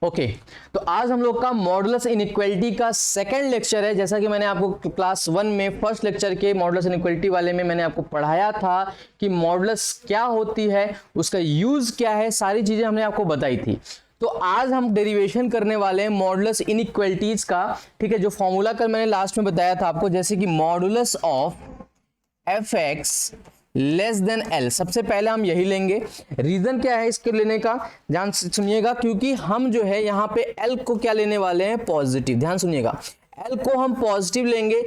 Okay तो आज हम लोग का मॉडुलस इनइक्वालिटी का सेकंड लेक्चर है। जैसा कि मैंने आपको क्लास 1 में फर्स्ट लेक्चर के मॉडुलस इनइक्वालिटी वाले में मैंने आपको पढ़ाया था कि मॉडुलस क्या होती है, उसका यूज क्या है, सारी चीजें हमने आपको बताई थी। तो आज हम डेरिवेशन करने वाले हैं मॉडुलस इनइक्वालिटीज का। ठीक है, जो फॉर्मूला कल मैंने लास्ट में बताया था आपको, जैसे कि modulus of F x less than L. सबसे पहले हम यही लेंगे। रीजन क्या है इसके लेने का, ध्यान सुनिएगा, क्योंकि हम जो है यहाँ पे एल को क्या लेने वाले हैं, पॉजिटिव। ध्यान सुनिएगा, एल को हम पॉजिटिव लेंगे।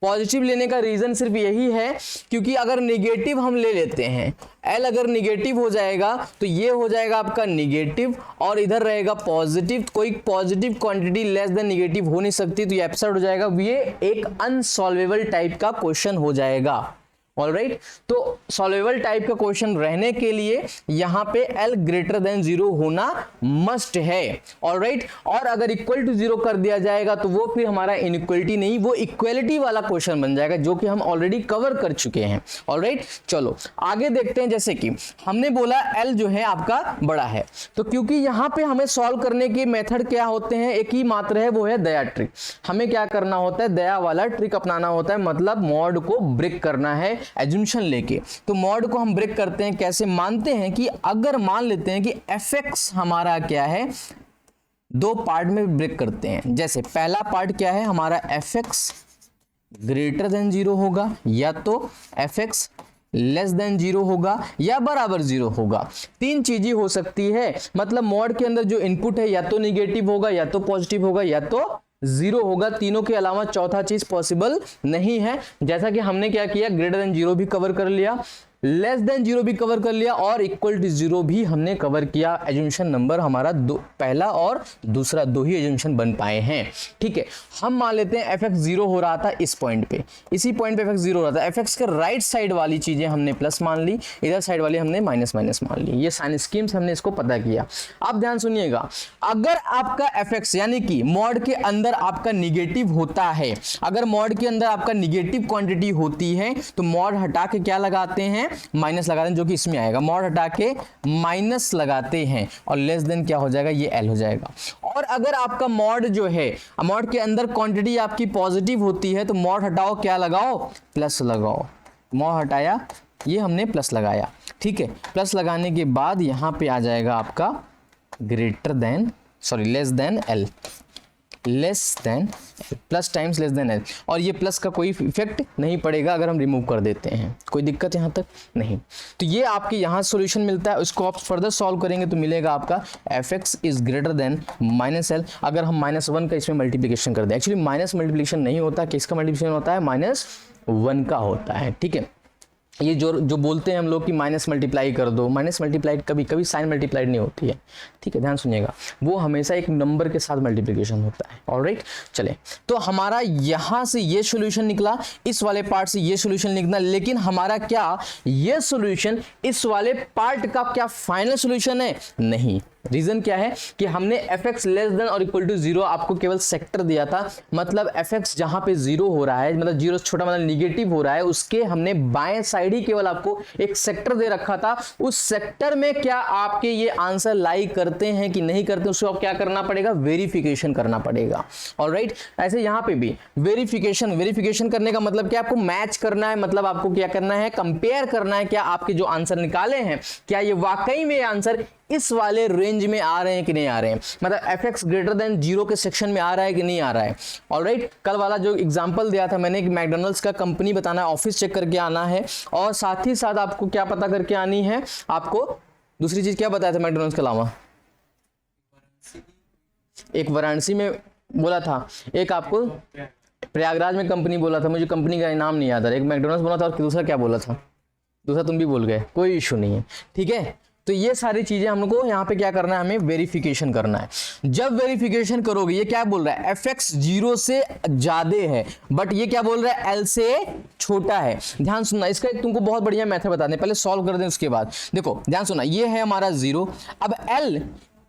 पॉजिटिव लेने का रीजन सिर्फ यही है क्योंकि अगर निगेटिव हम ले लेते हैं, एल अगर निगेटिव हो जाएगा तो ये हो जाएगा आपका निगेटिव और इधर रहेगा पॉजिटिव। कोई positive quantity less than negative हो नहीं सकती, तो ये एब्सर्ड हो जाएगा। ये एक अनसॉल्वेबल टाइप का क्वेश्चन हो जाएगा। ऑलराइट, तो सॉल्वेबल टाइप का क्वेश्चन रहने के लिए यहां पे L ग्रेटर देन 0 होना मस्ट है। ऑलराइट, और अगर इक्वल टू 0 कर दिया जाएगा तो वो फिर हमारा इनइक्वालिटी नहीं, वो इक्वालिटी वाला क्वेश्चन बन जाएगा, जो कि हम ऑलरेडी कवर कर चुके हैं। ऑलराइट, चलो आगे देखते हैं। जैसे कि हमने बोला L जो है आपका बड़ा है, तो क्योंकि यहां पे हमें सॉल्व करने के मेथड क्या होते हैं, एक ही मात्र है, वो है दया ट्रिक। हमें क्या करना होता है, दया वाला ट्रिक अपनाना होता है, मतलब मॉड को ब्रेक करना है एजम्पशन लेके। तो मॉड को हम ब्रेक करते हैं कैसे, मानते हैं कि अगर मान लेते हैं कि fx हमारा क्या है, दो पार्ट में ब्रेक करते हैं। जैसे पहला पार्ट क्या है हमारा, fx ग्रेटर देन 0 होगा, या तो fx लेस देन 0 होगा, या बराबर 0 होगा। तीन चीजें हो सकती है, मतलब मॉड के अंदर जो इनपुट है या तो निगेटिव होगा, या तो पॉजिटिव होगा, या तो 0 होगा। तीनों के अलावा चौथा चीज पॉसिबल नहीं है। जैसा कि हमने क्या किया, ग्रेटर देन 0 भी कवर कर लिया, लेस देन 0 भी कवर कर लिया, और इक्वल टू 0 भी हमने कवर किया। एजम्पशन नंबर हमारा पहला और दूसरा दो ही एजम्पशन बन पाए हैं। ठीक है, हम मान लेते हैं fx 0 हो रहा था इस पॉइंट पे, इसी पॉइंट पे fx 0 हो रहा था। fx के राइट साइड वाली चीजें हमने प्लस मान ली, इधर साइड वाली हमने माइनस माइनस मान ली। ये साइन स्कीम्स हमने इसको पता किया। अब ध्यान सुनिएगा, अगर आपका fx यानी कि मॉड के अंदर आपका निगेटिव होता है, अगर मॉड के अंदर आपका निगेटिव क्वांटिटी होती है तो मॉड हटा के क्या लगाते हैं, माइनस लगाते हैं, जो कि इसमें आएगा। मॉड हटा के माइनस लगाते हैं और लेस देन क्या हो जाएगा, ये एल हो जाएगा। और अगर आपका मॉड जो है, मॉड के अंदर क्वांटिटी आपकी पॉजिटिव होती है तो मॉड हटाओ, क्या लगाओ, प्लस लगाओ। मॉड हटाया, ये हमने प्लस लगाया। ठीक है, प्लस लगाने के बाद यहां पे आ जाएगा आपका greater than, sorry less than L, less than plus times less than L, और ये प्लस का कोई इफेक्ट नहीं पड़ेगा अगर हम रिमूव कर देते हैं। कोई दिक्कत यहाँ तक नहीं। तो ये आपके यहाँ सॉल्यूशन मिलता है। उसको आप फर्दर सॉल्व करेंगे तो मिलेगा आपका fx is greater than minus L. अगर हम -1 का इसमें मल्टीप्लिकेशन कर दें, एक्चुअली माइनस मल्टीप्लिकेशन नहीं होता, किसका मल्टीप्लिकेशन होता है, -1 का होता है। ठीक है, ये जो बोलते हैं हम लोग कि माइनस मल्टीप्लाई कर दो, माइनस मल्टीप्लाई कभी कभी साइन मल्टीप्लाइड नहीं होती है। ठीक है, ध्यान सुनिएगा, वो हमेशा एक नंबर के साथ मल्टीप्लिकेशन होता है। ऑलराइट, चले, तो हमारा यहां से ये सॉल्यूशन निकला, इस वाले पार्ट से ये सॉल्यूशन निकला, लेकिन हमारा क्या ये सॉल्यूशन इस वाले पार्ट का क्या फाइनल सॉल्यूशन है, नहीं। रीजन क्या है कि हमने fx less than or equal to 0 आपको केवल सेक्टर दिया था, मतलब fx जहां पे 0 हो रहा है, मतलब 0 छोटा मतलब निगेटिव हो रहा है, उसके हमने बाएं साइड ही केवल आपको एक सेक्टर दे रखा था। उस सेक्टर में क्या आपके ये आंसर लाई करते हैं कि नहीं करते, उसको आप क्या करना पड़ेगा, वेरिफिकेशन करना पड़ेगा। ऑलराइट, ऐसे यहां पे भी वेरिफिकेशन करने का मतलब क्या, आपको मैच करना है, मतलब आपको क्या करना है, कंपेयर करना है, क्या आपके जो आंसर निकाले हैं क्या ये वाकई में आंसर इस वाले रेंज में आ रहे हैं कि नहीं आ रहे हैं, मतलब fx ग्रेटर देन 0 के सेक्शन में आ रहा है कि नहीं आ रहा है। ऑलराइट, कल वाला जो एग्जांपल दिया था मैंने कि मैकडॉनल्ड्स का कंपनी बताना है, ऑफिस चेक करके आना है, और साथ ही साथ आपको क्या पता करके आनी है, आपको दूसरी चीज क्या बताया था मैकडॉनल्ड्स के अलावा, एक वाराणसी में बोला था, एक आपको प्रयागराज में कंपनी बोला था, मुझे कंपनी का नाम नहीं याद आ रहा, एक मैकडॉनल्ड्स बोला था और दूसरा क्या बोला था, दूसरा तुम भी बोल गए, कोई इशू नहीं है। ठीक है, तो ये सारी चीजें हमको यहाँ पे क्या करना है, हमें वेरिफिकेशन करना है। जब वेरिफिकेशन करोगे, ये क्या बोल रहा है, fx 0 से ज्यादा है, बट ये क्या बोल रहा है, l से छोटा है। ध्यान सुनना, इसका एक तुमको बहुत बढ़िया मेथड बता दें, पहले सॉल्व कर दें उसके बाद। देखो ध्यान सुनना, ये है हमारा 0, अब l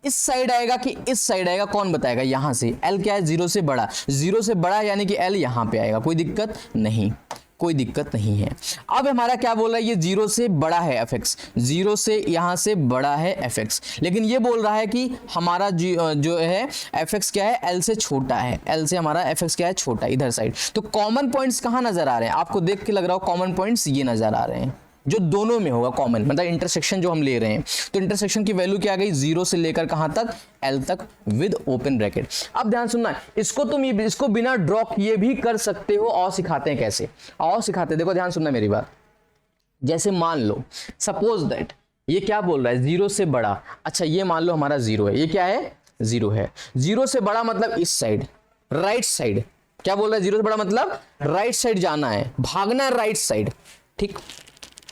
इस साइड आएगा कि इस साइड आएगा, कौन बताएगा, यहां से l क्या है, 0 से बड़ा, 0 से बड़ा यानी कि l यहां पे आएगा, कोई दिक्कत नहीं। कोई दिक्कत नहीं है। अब हमारा क्या बोल रहा है, ये 0 से बड़ा है fx, 0 से यहाँ से बड़ा है fx, लेकिन ये बोल रहा है कि हमारा जो है fx क्या है, l से छोटा है, l से हमारा fx क्या है, छोटा, इधर साइड। तो कॉमन पॉइंट्स कहाँ नजर आ रहे हैं, आपको देख के लग रहा हो कॉमन पॉइंट्स ये नजर आ रहे हैं, जो दोनों में होगा कॉमन, मतलब इंटरसेक्शन जो हम ले रहे हैं। तो इंटरसेक्शन की वैल्यू क्या आ गई, 0 से लेकर कहां तक, L तक विद ओपन ब्रैकेट। अब ध्यान सुनना, इसको तुम इसको बिना ड्रॉ किए भी कर सकते हो, और सिखाते हैं कैसे, और सिखाते हैं। देखो ध्यान सुनना मेरी बात, जैसे मान लो सपोज दैट ये क्या बोल रहा है, 0 से बड़ा, अच्छा ये मान लो हमारा 0 है, ये क्या है, 0 है। 0 से बड़ा मतलब इस साइड, राइट साइड, क्या बोल रहा है, 0 से बड़ा मतलब राइट साइड जाना है, भागना है राइट साइड, ठीक,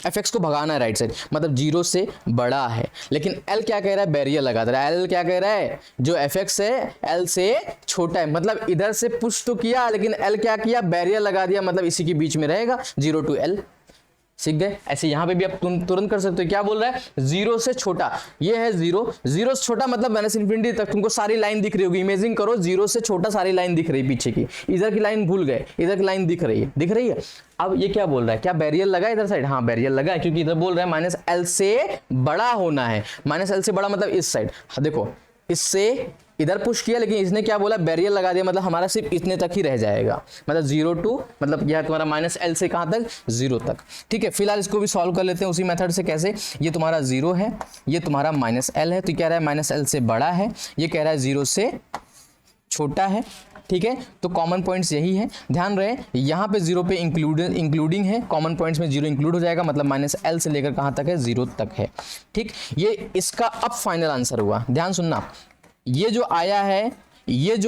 fx को भगाना है राइट साइड, मतलब 0 से बड़ा है। लेकिन l क्या कह रहा है, बैरियर लगा दे रहा है, l क्या कह रहा है, जो fx है l से छोटा है, मतलब इधर से पुश तो किया, लेकिन l क्या किया, बैरियर लगा दिया, मतलब इसी के बीच में रहेगा, 0 to l। सीख गए। ऐसे यहां पे भी आप तुरंत कर सकते हो, क्या बोल रहा है, 0 से छोटा, ये है 0, 0 से छोटा मतलब माइनस इन्फिनिटी तक तुमको सारी लाइन दिख रही होगी, इमेजिन करो 0 से छोटा सारी लाइन दिख रही है पीछे की, इधर की लाइन भूल गए, इधर की लाइन दिख रही है। अब ये क्या बोल रहा है, क्या बैरियर लगा इधर साइड, हाँ बैरियर लगा है, क्योंकि इधर बोल रहा है माइनस एल से बड़ा होना है, माइनस एल से बड़ा मतलब इस साइड, देखो इससे इधर पुश किया, लेकिन इसने क्या बोला, बैरियर लगा दिया, मतलब हमारा सिर्फ इतने तक ही रह जाएगा, मतलब 0 to मतलब यह तुम्हारा माइनस एल से कहां तक, 0 तक। ठीक है, फिलहाल इसको भी सॉल्व कर लेते हैं उसी मेथड से। कैसे, ये तुम्हारा 0 है, ये तुम्हारा माइनस एल है, तो कह रहा है माइनस एल से बड़ा है, ये कह रहा है 0 से छोटा है। ठीक है, तो कॉमन पॉइंट्स यही है, ध्यान रहे यहाँ पे 0 पे इंक्लूडिंग है, कॉमन पॉइंट्स में 0 इंक्लूड हो जाएगा, मतलब माइनस एल से लेकर कहाँ तक है, 0 तक है। ठीक, ये इसका अब फाइनल आंसर हुआ। ध्यान सुनना, ये जो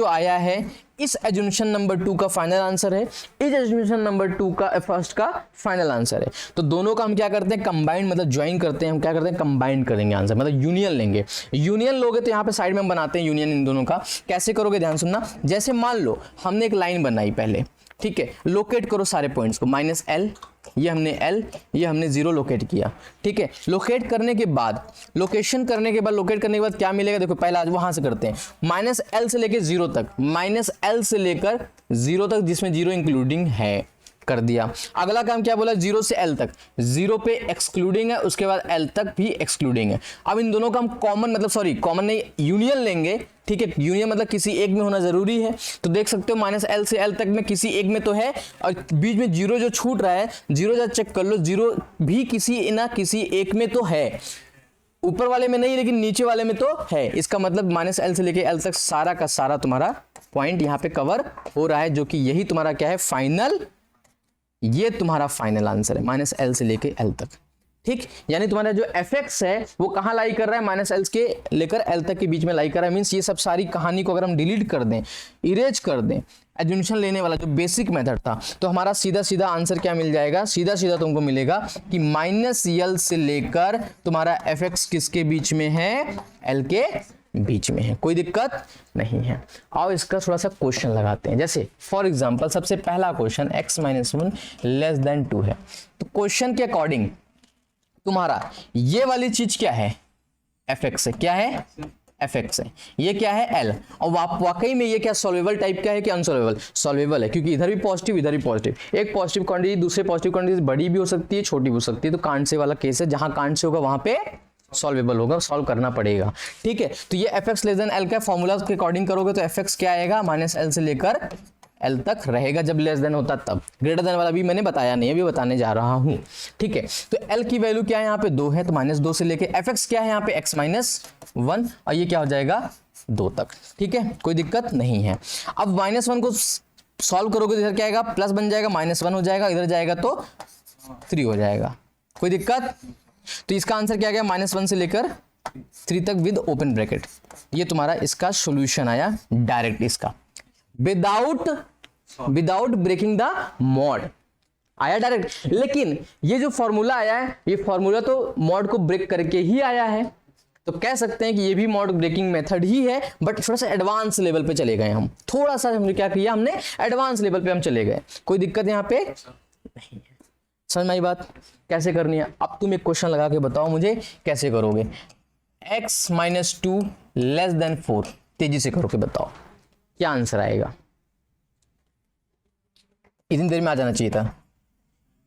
आया है इस एजुमेशन नंबर 2 का फाइनल आंसर है, इस एजुमेशन नंबर 2 का फर्स्ट का फाइनल आंसर है। तो दोनों का हम क्या करते हैं, कंबाइंड, मतलब ज्वाइन करते हैं, हम क्या करते हैं, कंबाइंड करेंगे आंसर, मतलब यूनियन लेंगे। यूनियन लोगे तो यहाँ पे साइड में हम बनाते हैं यूनियन इन दोनों का। कैसे करोगे, ध्यान सुनना, जैसे मान लो हमने एक लाइन बनाई पहले, ठीक है, लोकेट करो सारे पॉइंट्स को, माइनस एल, ये हमने L, ये हमने 0 लोकेट किया। ठीक है, लोकेट करने के बाद लोकेट करने के बाद क्या मिलेगा, देखो पहले आज वहां से करते हैं, माइनस एल से लेकर 0 तक, माइनस एल से लेकर 0 तक जिसमें 0 इंक्लूडिंग है, कर दिया। अगला काम क्या बोला, 0 से L तक, 0 पे एक्सक्लूडिंग है, उसके बाद L तक भी एक्सक्लूडिंग है। अब इन दोनों का हम कॉमन नहीं, यूनियन लेंगे। ठीक है, यूनियन मतलब किसी एक में होना जरूरी है, तो देख सकते हो माइनस एल से एल तक में किसी एक में तो है, और बीच में 0 जो छूट रहा है, 0 जब चेक कर लो, 0 भी किसी एक में तो है, ऊपर वाले में नहीं लेकिन नीचे वाले में तो है। इसका मतलब माइनस एल से लेके एल तक सारा का सारा तुम्हारा पॉइंट यहाँ पे कवर हो रहा है, जो कि यही तुम्हारा क्या है, फाइनल, ये तुम्हारा फाइनल आंसर है, माइनस एल से लेके एल तक। ठीक, यानी तुम्हारा जो fx है वो कहां लाई कर रहा है, माइनस एल के लेकर एल तक के बीच में लाई कर रहा है। मींस ये सब सारी कहानी को अगर हम डिलीट कर दें, इरेज कर दें, एजुमेशन लेने वाला जो बेसिक मेथड था, तो हमारा सीधा आंसर क्या मिल जाएगा, सीधा तुमको मिलेगा कि माइनस एल से लेकर तुम्हारा fx किसके बीच में है, एल के बीच में है, कोई दिक्कत नहीं है। आओ इसका थोड़ा सा क्वेश्चन लगाते हैं। जैसे फॉर एग्जांपल सबसे पहला क्वेश्चन x - 1 लेस देन 2 है, तो क्वेश्चन के अकॉर्डिंग तुम्हारा ये वाली चीज क्या है, fx है, क्या है, fx है, ये क्या है, l, और वाकई में ये क्या सॉल्वेबल टाइप का है कि अनसॉल्वेबल, सॉल्वेबल है, क्योंकि इधर भी पॉजिटिव इधर भी पॉजिटिव, एक पॉजिटिव क्वांटिटी दूसरे पॉजिटिव क्वांटिटी बड़ी भी हो सकती है छोटी भी हो सकती है। तो कांट से वाला केस है, जहां कांट से होगा वहां पे सॉल्वेबल होगा, सॉल्व करना पड़ेगा। ठीक है, तो ये fx लेस देन l का फॉर्मूला के अकॉर्डिंग करोगे तो fx क्या आएगा, माइनस एल से लेकर L तक रहेगा, जब लेस देन होता तब। ग्रेटर देन वाला भी मैंने बताया नहीं, अभी बताने जा रहा हूं। ठीक है, तो L की वैल्यू क्या है यहाँ पे 2 है, तो माइनस 2 से लेके fx क्या है यहाँ पे x - 1, और ये क्या हो जाएगा 2 तक। ठीक है, कोई दिक्कत नहीं है। अब -1 को सॉल्व करोगे तो इधर क्या आएगा, प्लस बन जाएगा, -1 हो जाएगा, इधर जाएगा तो 3 हो जाएगा, कोई दिक्कत। तो इसका आंसर क्या गया, -1 से लेकर 3 तक विद ओपन ब्रैकेट। ये तुम्हारा इसका सॉल्यूशन आया डायरेक्ट, इसका विदाउट ब्रेकिंग द मॉड आया डायरेक्ट। लेकिन ये जो फॉर्मूला आया है, ये फॉर्मूला तो मॉड को ब्रेक करके ही आया है, तो कह सकते हैं कि ये भी मॉड ब्रेकिंग मेथड ही है, बट थोड़ा सा एडवांस लेवल पे चले गए हम, थोड़ा सा हमने क्या किया, हमने एडवांस लेवल पे हम चले गए। कोई दिक्कत यहाँ पे नहीं है, समझ में आई बात कैसे करनी है। अब तुम एक क्वेश्चन लगा के बताओ मुझे कैसे करोगे, x - 2 लेस देन 4, तेजी से करो के बताओ क्या आंसर आएगा। इतनी देर में आ जाना चाहिए था,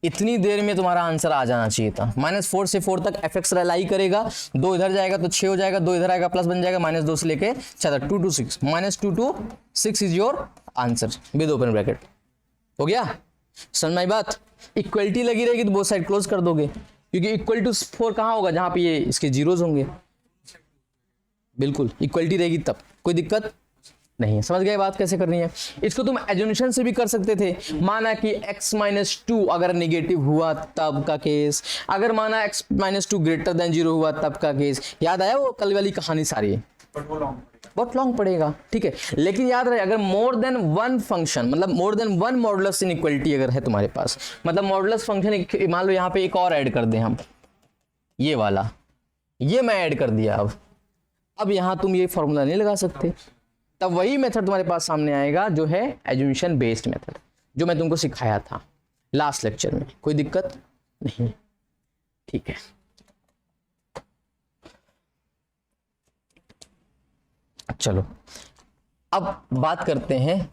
इतनी देर में तुम्हारा आंसर आ जाना चाहिए था। -4 से 4 तक fx लाई करेगा, 2 इधर जाएगा तो 6 हो जाएगा, 2 इधर आएगा प्लस बन जाएगा, -2 से लेके 4 तक 2 to 6, -2 to 6 is your answer with open bracket. हो गया, समझ में आई बात? इक्वलिटी लगी रहेगी तो बोथ साइड क्लोज कर दोगे, क्योंकि इक्वल टू 4 कहाँ होगा, जहां पे ये इसके जीरोज होंगे। बिल्कुल इक्वलिटी रहेगी तब, कोई दिक्कत नहीं है। समझ गए बात कैसे करनी है? इसको तुम एजुमेशन से भी कर सकते थे। माना कि x-2 अगर नेगेटिव हुआ तब का केस, अगर माना x-2 ग्रेटर देन 0 हुआ तब का केस। याद आया वो कल वाली कहानी सारी? बहुत लॉन्ग पड़ेगा, ठीक है। लेकिन याद रहे, अगर मोर देन वन फंक्शन, मतलब more than one modulus inequality अगर है तुम्हारे पास, मतलब मॉडुलस फंक्शन, मान लो यहाँ पे एक और ऐड कर दें हम, ये वाला, ये मैं ऐड कर दिया। अब यहाँ तुम ये फॉर्मूला नहीं लगा सकते, तब वही मेथड तुम्हारे पास सामने आएगा जो है एजुमेशन बेस्ड मेथड, जो मैं तुमको सिखाया था लास्ट लेक्चर में। कोई दिक्कत नहीं, ठीक है। चलो अब बात करते हैं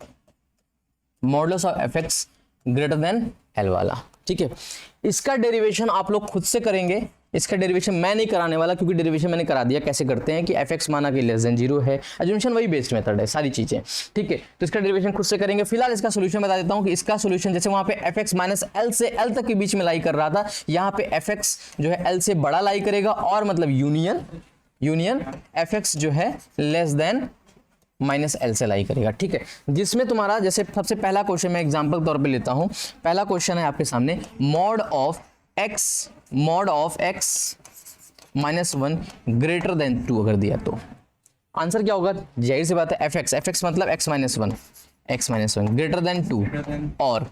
modulus of fx greater than l वाला, ठीक है। इसका डेरिवेशन आप लोग खुद से करेंगे, इसका डेरिवेशन मैं नहीं कराने वाला, क्योंकि डेरिवेशन मैंने करा दिया कैसे करते हैं कि fx माना कि लेस देन 0 है, एजुमेशन वही बेस्ड मेथड है, सारी चीजें, ठीक है। तो इसका डेरिवेशन खुद से करेंगे। फिलहाल इसका सोल्यूशन बता देता हूं कि इसका सोल्यूशन जैसे वहां पे fx माइनस l से l तक के बीच में लाई कर रहा था, यहाँ पे fx जो है l से बड़ा लाई करेगा, और मतलब यूनियन fx जो है लेस देन -l से लाई करेगा, ठीक है। जिसमें तुम्हारा जैसे सबसे पहला क्वेश्चन मैं एग्जांपल तौर पे लेता हूं। पहला क्वेश्चन है आपके सामने, mod of x -1 greater than 2 अगर दिया तो आंसर क्या होगा? जाहिर सी बात है fx मतलब x -1 ग्रेटर देन 2, और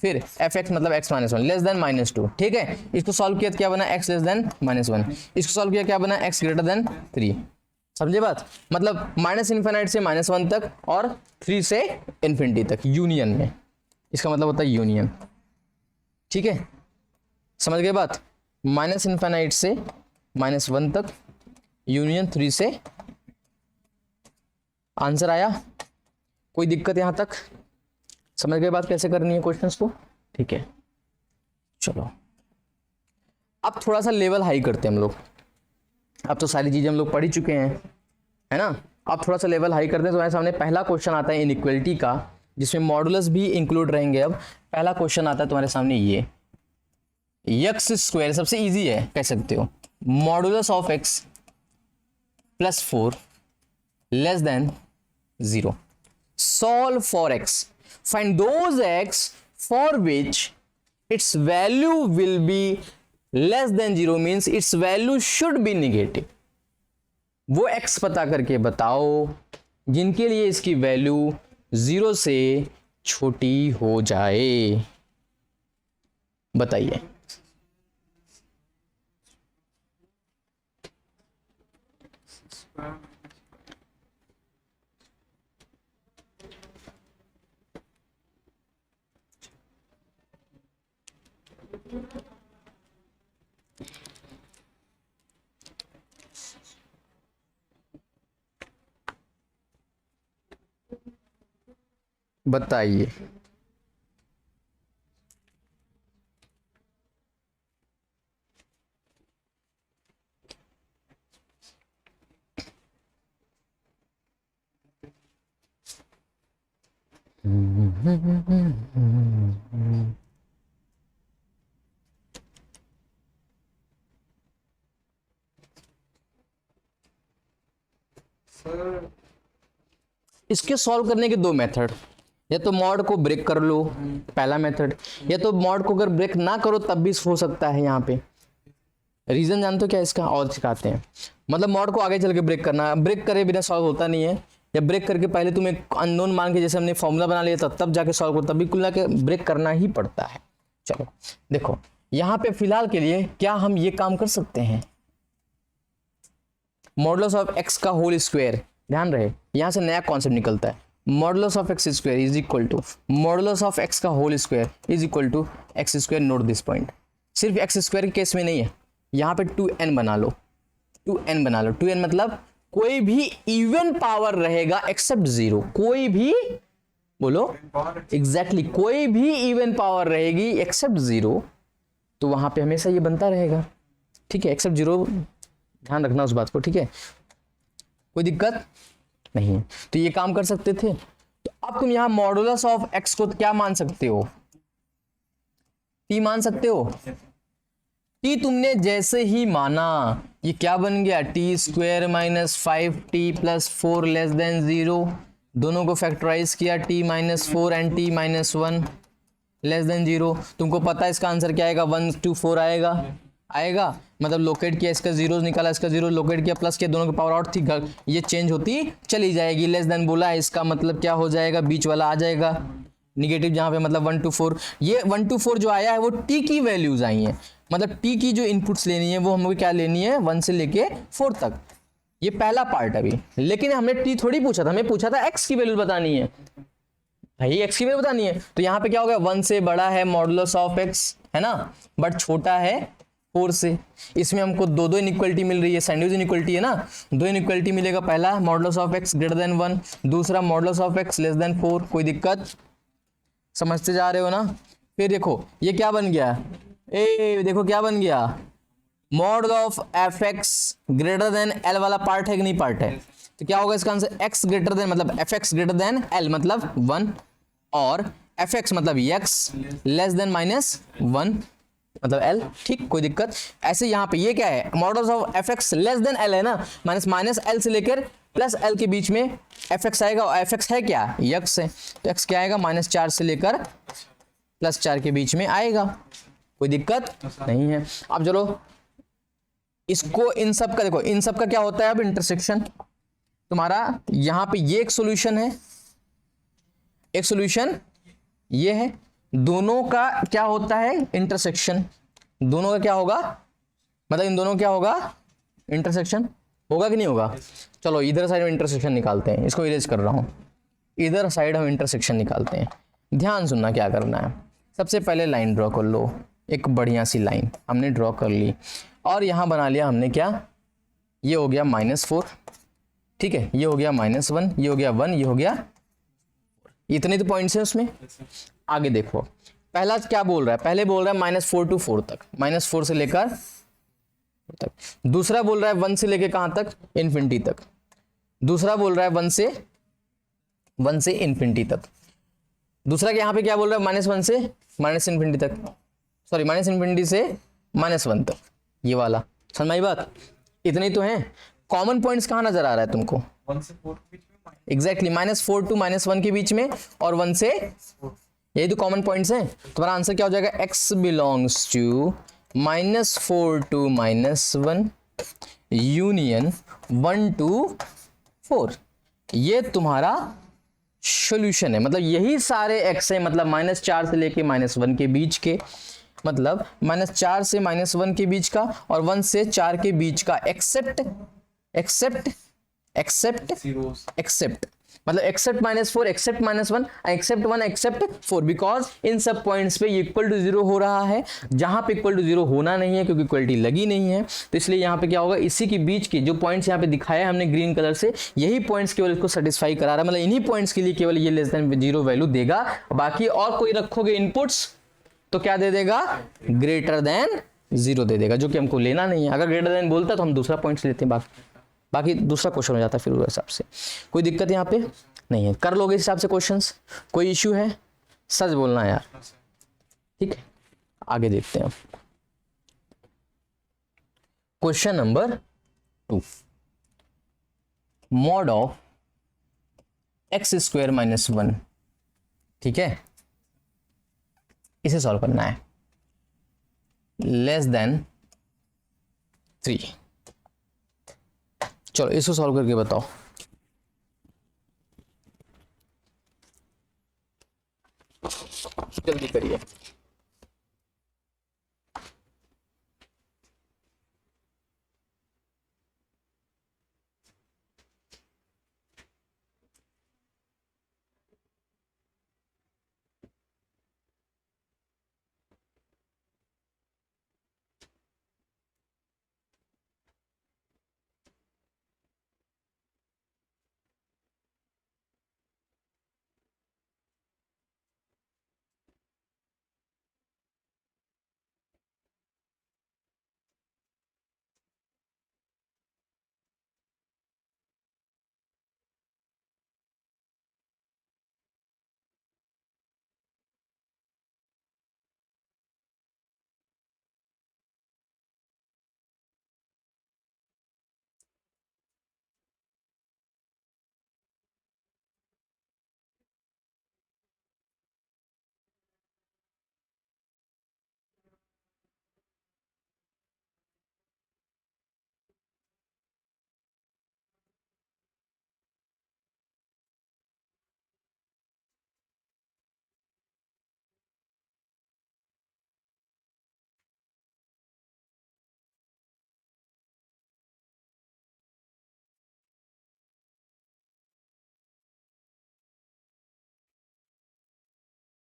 फिर fx मतलब x -1 लेस देन -2, ठीक है। इसको सॉल्व किया तो क्या बना? x less than -1। इसको सॉल्व किया क्या बना? x greater then 3। समझे बात? मतलब -∞ से -1 तक और 3 से इन्फिनिटी तक यूनियन में, इसका मतलब होता है यूनियन, ठीक है। समझ गए बात? -∞ से -1 तक यूनियन 3 से, आंसर आया? कोई दिक्कत यहां तक? समझ गए बात कैसे करनी है क्वेश्चंस को, ठीक है। चलो अब थोड़ा सा लेवल हाई करते हैं हम लोग। अब तो सारी चीजें हम लोग पढ़ ही चुके हैं, है ना। अब थोड़ा सा लेवल हाई करते हैं। तो हमारे सामने पहला क्वेश्चन आता है इनइक्वालिटी का, जिसमें मॉडुलस भी इंक्लूड रहेंगे। अब पहला क्वेश्चन आता है तुम्हारे सामने ये x², सबसे इजी है कह सकते हो, modulus of x +4 less than 0। Solve for x, find those x for which it's value will be less than 0, means it's value should be negative. वो x पता करके बताओ जिनके लिए इसकी वैल्यू 0 से छोटी हो जाए। बताइए। बताइए। इसके सॉल्व करने के दो मेथड, या तो मॉड को ब्रेक कर लो, पहला मेथड, या तो मॉड को अगर ब्रेक ना करो तब भी हो सकता है। यहाँ पे रीजन जानते हो क्या इसका, और सिखाते हैं। मतलब मॉड को आगे चल के ब्रेक करना, ब्रेक करे बिना सॉल्व होता नहीं है, या ब्रेक करके पहले तुम एक अननोन मान के जैसे हमने फॉर्मूला बना लिया तब जाके सॉल्व करो, तभी कुल के ब्रेक करना ही पड़ता है। चलो देखो यहाँ पे फिलहाल के लिए क्या हम ये काम कर सकते हैं, मॉडुलस ऑफ x का होल स्क्वायर, ध्यान रहे यहां से नया कॉन्सेप्ट निकलता है। Modulus of x square is equal to modulus of x का whole square is equal to x square. Note this point, सिर्फ x स्क्वायर के केस में नहीं है, यहाँ पे 2n बना लो, 2n बना लो। 2n मतलब कोई भी इवन पावर रहेगा एक्सेप्ट 0, कोई भी बोलो एग्जैक्टली कोई भी इवन पावर रहेगी एक्सेप्ट 0, तो वहां पे हमेशा ये बनता रहेगा, ठीक है, एक्सेप्ट जीरो, ध्यान रखना उस बात को, ठीक है, कोई दिक्कत नहीं है। तो ये काम कर सकते थे। तो अब तुम यहां मॉडुलस ऑफ एक्स को क्या मान सकते हो, टी मान सकते हो। टी तुमने जैसे ही माना, ये क्या बन गया, T square minus 5t plus 4 less than 0, दोनों को फैक्टराइज किया, t minus 4 and t minus 1 less then 0। तुमको पता है इसका आंसर क्या आएगा, 1 to 4 आएगा, मतलब लोकेट किया, इसका जीरो निकाला, इसका जीरो लोकेट किया, प्लस किया, दोनों की पावर आउट थी, ये चेंज होती चली जाएगी। लेस देन बोला है, इसका मतलब क्या हो जाएगा, बीच वाला आ जाएगा निगेटिव, जहां पे मतलब 1 to 4। ये 1 to 4 जो आया है वो टी की वैल्यूज आई हैं, मतलब टी की जो इनपुट्स लेनी है वो हमको क्या लेनी है, 1 से लेके 4 तक। ये पहला पार्ट अभी, लेकिन हमने टी थोड़ी पूछा था, हमें पूछा था एक्स की वैल्यू बतानी है भाई, एक्स की वैल्यू बतानी है। तो यहाँ पे क्या होगा, 1 से बड़ा है मॉडुलस ऑफ एक्स, है ना, बट छोटा है 4 से। इसमें हमको दो इनइक्वालिटी मिल रही है, सैंडविच इनइक्वालिटी है ना, दो इनइक्वालिटी मिलेगा, पहला modulus of x greater than 1, दूसरा modulus of x less than 4। कोई दिक्कत, समझते जा रहे हो ना। फिर देखो ये क्या बन गया, देखो क्या बन गया, mod of F x greater than L वाला पार्ट है कि नहीं, पार्ट है। तो क्या होगा इसका आंसर, x ग्रेटर देन मतलब F x greater than L मतलब 1, और एफ एक्स मतलब एक्स लेस देन माइनस 1 मतलब एल, ठीक, कोई दिक्कत। ऐसे यहाँ पे ये क्या है, models of F x less than L है ना, माइनस एल से लेकर प्लस एल के बीच में एफ एक्स आएगा, और एफ एक्स है क्या, यक्स है, तो एक्स क्या आएगा, -4 से लेकर +4 के बीच में आएगा, कोई दिक्कत नहीं है। अब चलो इसको, इन सब का देखो, इन सब का क्या होता है अब, इंटरसेक्शन। तुम्हारा यहां पे ये एक सॉल्यूशन है, एक सॉल्यूशन ये है, दोनों का क्या होता है, इंटरसेक्शन। दोनों का क्या होगा, मतलब इन दोनों क्या होगा, इंटरसेक्शन होगा कि नहीं होगा। चलो इधर साइड में इंटरसेक्शन निकालते हैं, इसको इरेज कर रहा हूं, इधर साइड हम इंटरसेक्शन निकालते हैं। ध्यान सुनना क्या करना है, सबसे पहले लाइन ड्रॉ कर लो, एक बढ़िया सी लाइन हमने ड्रॉ कर ली, और यहां बना लिया हमने क्या, ये हो गया -4, ठीक है, ये हो गया -1, ये हो गया 1, ये हो गया, इतने तो पॉइंट्स हैं उसमें। आगे देखो पहला क्या बोल रहा है, पहले बोल रहा है -4 to 4 तक, -4 से लेकर तक। दूसरा बोल रहा है 1 से लेकर कहां तक, इन्फिनिटी तक। दूसरा बोल रहा है 1 से इन्फिनिटी तक। दूसरा के यहां पे क्या बोल रहा है, -1 से -इन्फिनिटी तक, सॉरी -इन्फिनिटी से -1 तक, ये वाला। समझ में आई बात, इतने ही तो हैं। कॉमन पॉइंट्स कहां नजर आ रहा है तुमको, 1 से 4 के बीच में, एग्जैक्टली -4 to -1 के बीच में, और 1 से, यही तो कॉमन पॉइंट्स हैं। तुम्हारा आंसर क्या हो जाएगा, x belongs to -4 to -1 union 1 to 4। ये तुम्हारा सॉल्यूशन है, मतलब यही सारे x है, मतलब -4 से लेके -1 के बीच के, मतलब -4 से -1 के बीच का, और 1 से 4 के बीच का, एक्सेप्ट मतलब except -4, except -1, except 1, except 4, because इन सब पॉइंट्स पे इक्वल टू 0 हो रहा है, जहां पे इक्वल टू 0 होना नहीं है क्योंकि इक्वलिटी लगी नहीं है। तो इसलिए यहाँ पे क्या होगा, इसी के बीच के जो पॉइंट्स यहाँ पे दिखाया हमने ग्रीन कलर से, यही पॉइंट्स केवल इसको सेटिस्फाई करा रहा है, मतलब इन्हीं पॉइंट्स के लिए केवल ये लेस देन 0 वैल्यू देगा। बाकी और कोई रखोगे इनपुट्स तो क्या दे देगा, ग्रेटर देन 0 दे देगा, जो कि हमको लेना नहीं है। अगर ग्रेटर देन बोलता तो हम दूसरा पॉइंट्स लेते हैं, बाकी दूसरा क्वेश्चन हो जाता है फिर उस हिसाब से। कोई दिक्कत यहाँ पे नहीं है, कर लोगे इस हिसाब से क्वेश्चंस, कोई इश्यू है, सच बोलना है यार, ठीक है। आगे देखते हैं question number 2, mod of x² - 1, ठीक है, इसे सॉल्व करना है, लेस देन 3। चलो इसको सॉल्व करके बताओ। जल्दी करिए।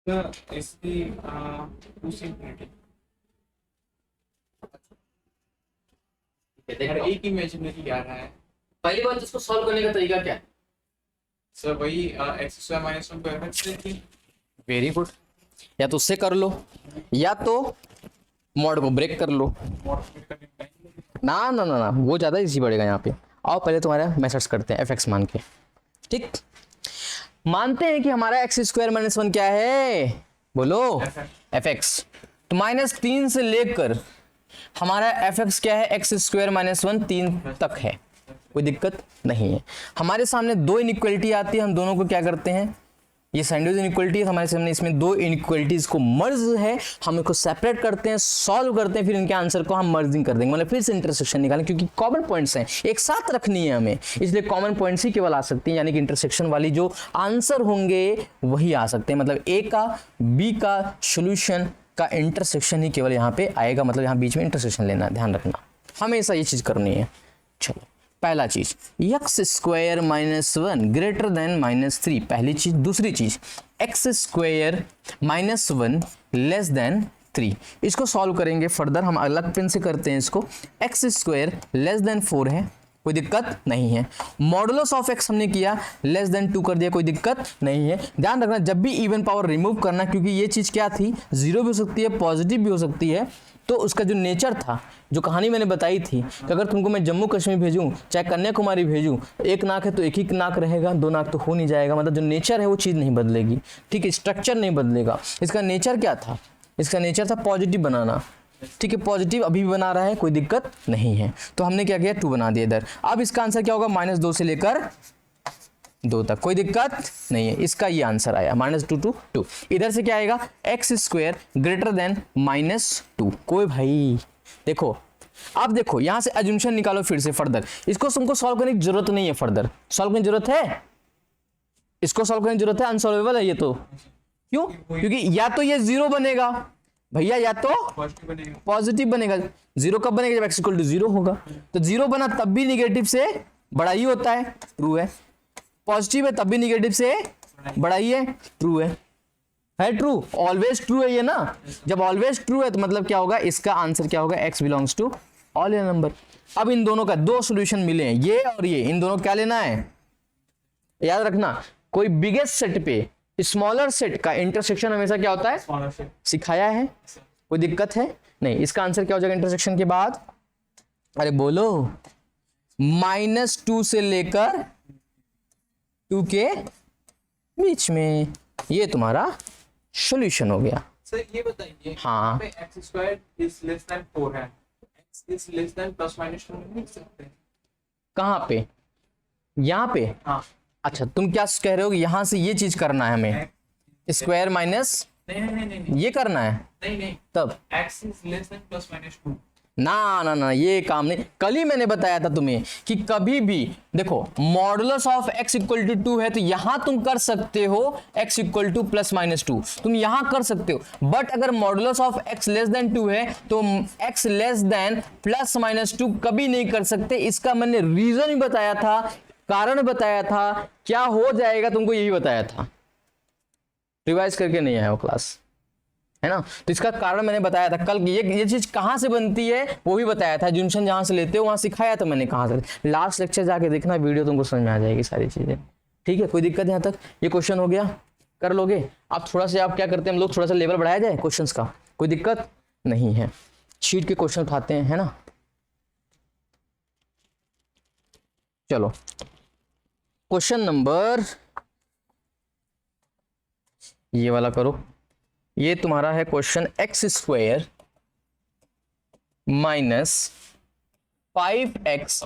तो इसकी दूसरी इन्फिनिटी और एक इमेजिनरी आ रहा है। पहली बात, इसको सॉल्व करने का तरीका क्या है? सर वही एक्स स्क्वायर माइनस वन को एफ देखिए। वेरी गुड, या तो उससे कर लो या तो मॉड को ब्रेक कर लो। मॉडिफाई करने में टाइम लगेगा। ना ना ना ना, वो ज़्यादा इजी पड़ेगा यहाँ पे। आओ पहले तुम्हारा मेथड्स करते हैं एफ एक्स मान के। ठीक, मानते हैं कि हमारा एक्स स्क्वायर माइनस वन क्या है, बोलो, एफ एक्स। तो -3 से लेकर हमारा एफ एक्स क्या है, एक्स स्क्वायर माइनस वन 3 तक है, कोई दिक्कत नहीं है। हमारे सामने दो इनइक्वलिटी आती है, हम दोनों को क्या करते हैं, ये सैंडविच इनइक्वलिटी है, हमारे सामने इसमें दो इनइक्वलिटीज को मर्ज है, हम इसको सेपरेट करते हैं, सॉल्व करते हैं, फिर इनके आंसर को हम मर्जिंग कर देंगे, मतलब फिर से इंटरसेक्शन निकालें, क्योंकि कॉमन पॉइंट्स हैं, एक साथ रखनी है हमें, इसलिए कॉमन पॉइंट्स ही केवल आ सकती हैं, यानी कि इंटरसेक्शन वाली जो आंसर होंगे वही आ सकते हैं, मतलब ए का बी का सोल्यूशन का इंटरसेक्शन ही केवल यहाँ पे आएगा, मतलब यहाँ बीच में इंटरसेक्शन लेना, ध्यान रखना, हमेशा ये चीज करनी है। चलो पहला चीज, x square minus one greater than -3, पहली चीज। दूसरी चीज, x square minus one less than 3, इसको सॉल्व करेंगे फर्दर, हम अलग पेन से करते हैं इसको। एक्स स्क्वायर लेस देन 4 है, कोई दिक्कत नहीं है। मॉडुलस ऑफ एक्स हमने किया लेस देन 2 कर दिया, कोई दिक्कत नहीं है। ध्यान रखना जब भी इवन पावर रिमूव करना, क्योंकि ये चीज क्या थी, जीरो भी हो सकती है, पॉजिटिव भी हो सकती है, तो उसका जो नेचर था, जो कहानी मैंने बताई थी कि अगर तुमको मैं जम्मू कश्मीर भेजूं चाहे कन्याकुमारी भेजूं, एक नाक है तो एक ही नाक रहेगा, दो नाक तो हो नहीं जाएगा, मतलब जो नेचर है वो चीज़ नहीं बदलेगी, ठीक है, स्ट्रक्चर नहीं बदलेगा। इसका नेचर क्या था, इसका नेचर था पॉजिटिव बनाना, ठीक है, पॉजिटिव अभी भी बना रहा है, कोई दिक्कत नहीं है। तो हमने क्या किया, 2 बना दिया इधर। अब इसका आंसर क्या होगा, -2 से लेकर 2 तक, कोई दिक्कत नहीं है, इसका ये आंसर आया -2 to 2। इधर से क्या आएगा, एक्स स्क्वायर ग्रेटर देन -2, कोई भाई देखो, अब देखो यहां से अजम्पशन निकालो फिर से फर्दर, इसको तुमको सॉल्व करने की जरूरत नहीं है, फर्दर सॉल्व करने की जरूरत है, इसको सॉल्व करने की जरूरत है, अनसॉल्वेबल है ये तो, क्यों, क्योंकि या तो ये 0 बनेगा भैया, या तो पॉजिटिव बनेगा। पॉजिटिव बनेगा। 0 कब बनेगा, जब x इक्वल टू 0 होगा, तो 0 बना तब भी निगेटिव से बड़ा ही होता है, ट्रू है। पॉजिटिव है तब भी निगेटिव से बड़ा ही है, ट्रू है ट्रू, ऑलवेज ट्रू है ये ना। जब ऑलवेज ट्रू है तो मतलब क्या होगा, इसका आंसर क्या होगा, x belongs to all real number. अब इन दोनों का दो सॉल्यूशन मिले हैं, ये और ये, इन दोनों क्या लेना है, याद रखना, कोई बिगेस्ट सेट पे स्मॉलर सेट का इंटरसेक्शन हमेशा क्या होता है, सिखाया है, कोई दिक्कत है नहीं। इसका आंसर क्या हो जाएगा इंटरसेक्शन के बाद, अरे बोलो, -2 से लेकर 2 के बीच में, ये तुम्हारा सॉल्यूशन हो गया। सर ये बताइए, हाँ, x square is less than 4 है, एक्स इज लेस देन +-2 नहीं लिख सकते? कहाँ पे, यहाँ पे, हाँ। अच्छा तुम क्या कह रहे हो कि यहां से ये चीज करना है हमें, स्क्वायर माइनस नहीं ये करना है, नहीं, तब एक्स इज लेस देन +-2। ना ना ना, ये काम नहीं, कल ही मैंने बताया था तुम्हें कि कभी भी देखो, modulus of x equal to 2 है तो यहां तुम कर सकते हो x इक्वल टू +-2, तुम यहां कर सकते हो, बट अगर modulus of x less than 2 है तो x लेस देन +-2 कभी नहीं कर सकते। इसका मैंने रीजन ही बताया था, कारण बताया था, क्या हो जाएगा तुमको यही बताया था, रिवाइज करके नहीं आया हो क्लास, है ना। तो इसका कारण मैंने बताया था कल, ये चीज कहां से बनती है वो भी बताया था, जंक्शन जहां से लेते हो वहां सिखाया था मैंने कहां से, लास्ट लेक्चर जाके देखना वीडियो, तुमको समझ में आ जाएगी सारी चीजें, ठीक है। कोई दिक्कत यहां तक, ये क्वेश्चन हो गया, कर लोगे आप थोड़ा सा, आप क्या करते हैं हम लोग, थोड़ा सा लेवल बढ़ाया जाए क्वेश्चंस का, कोई दिक्कत नहीं है, शीट के क्वेश्चन उठाते हैं, है ना। चलो क्वेश्चन नंबर, ये वाला करो, ये तुम्हारा है question, x square -5x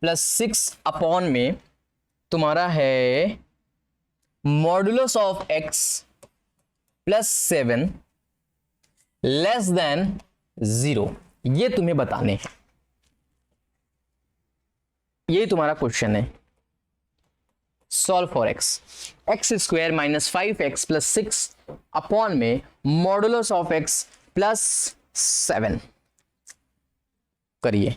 + 6 upon में तुम्हारा है modulus of x +7 less than 0, ये तुम्हें बताने हैं, ये तुम्हारा क्वेश्चन है। Solve for x square -5x + 6 upon में मॉडुलस ऑफ x +7 करिए।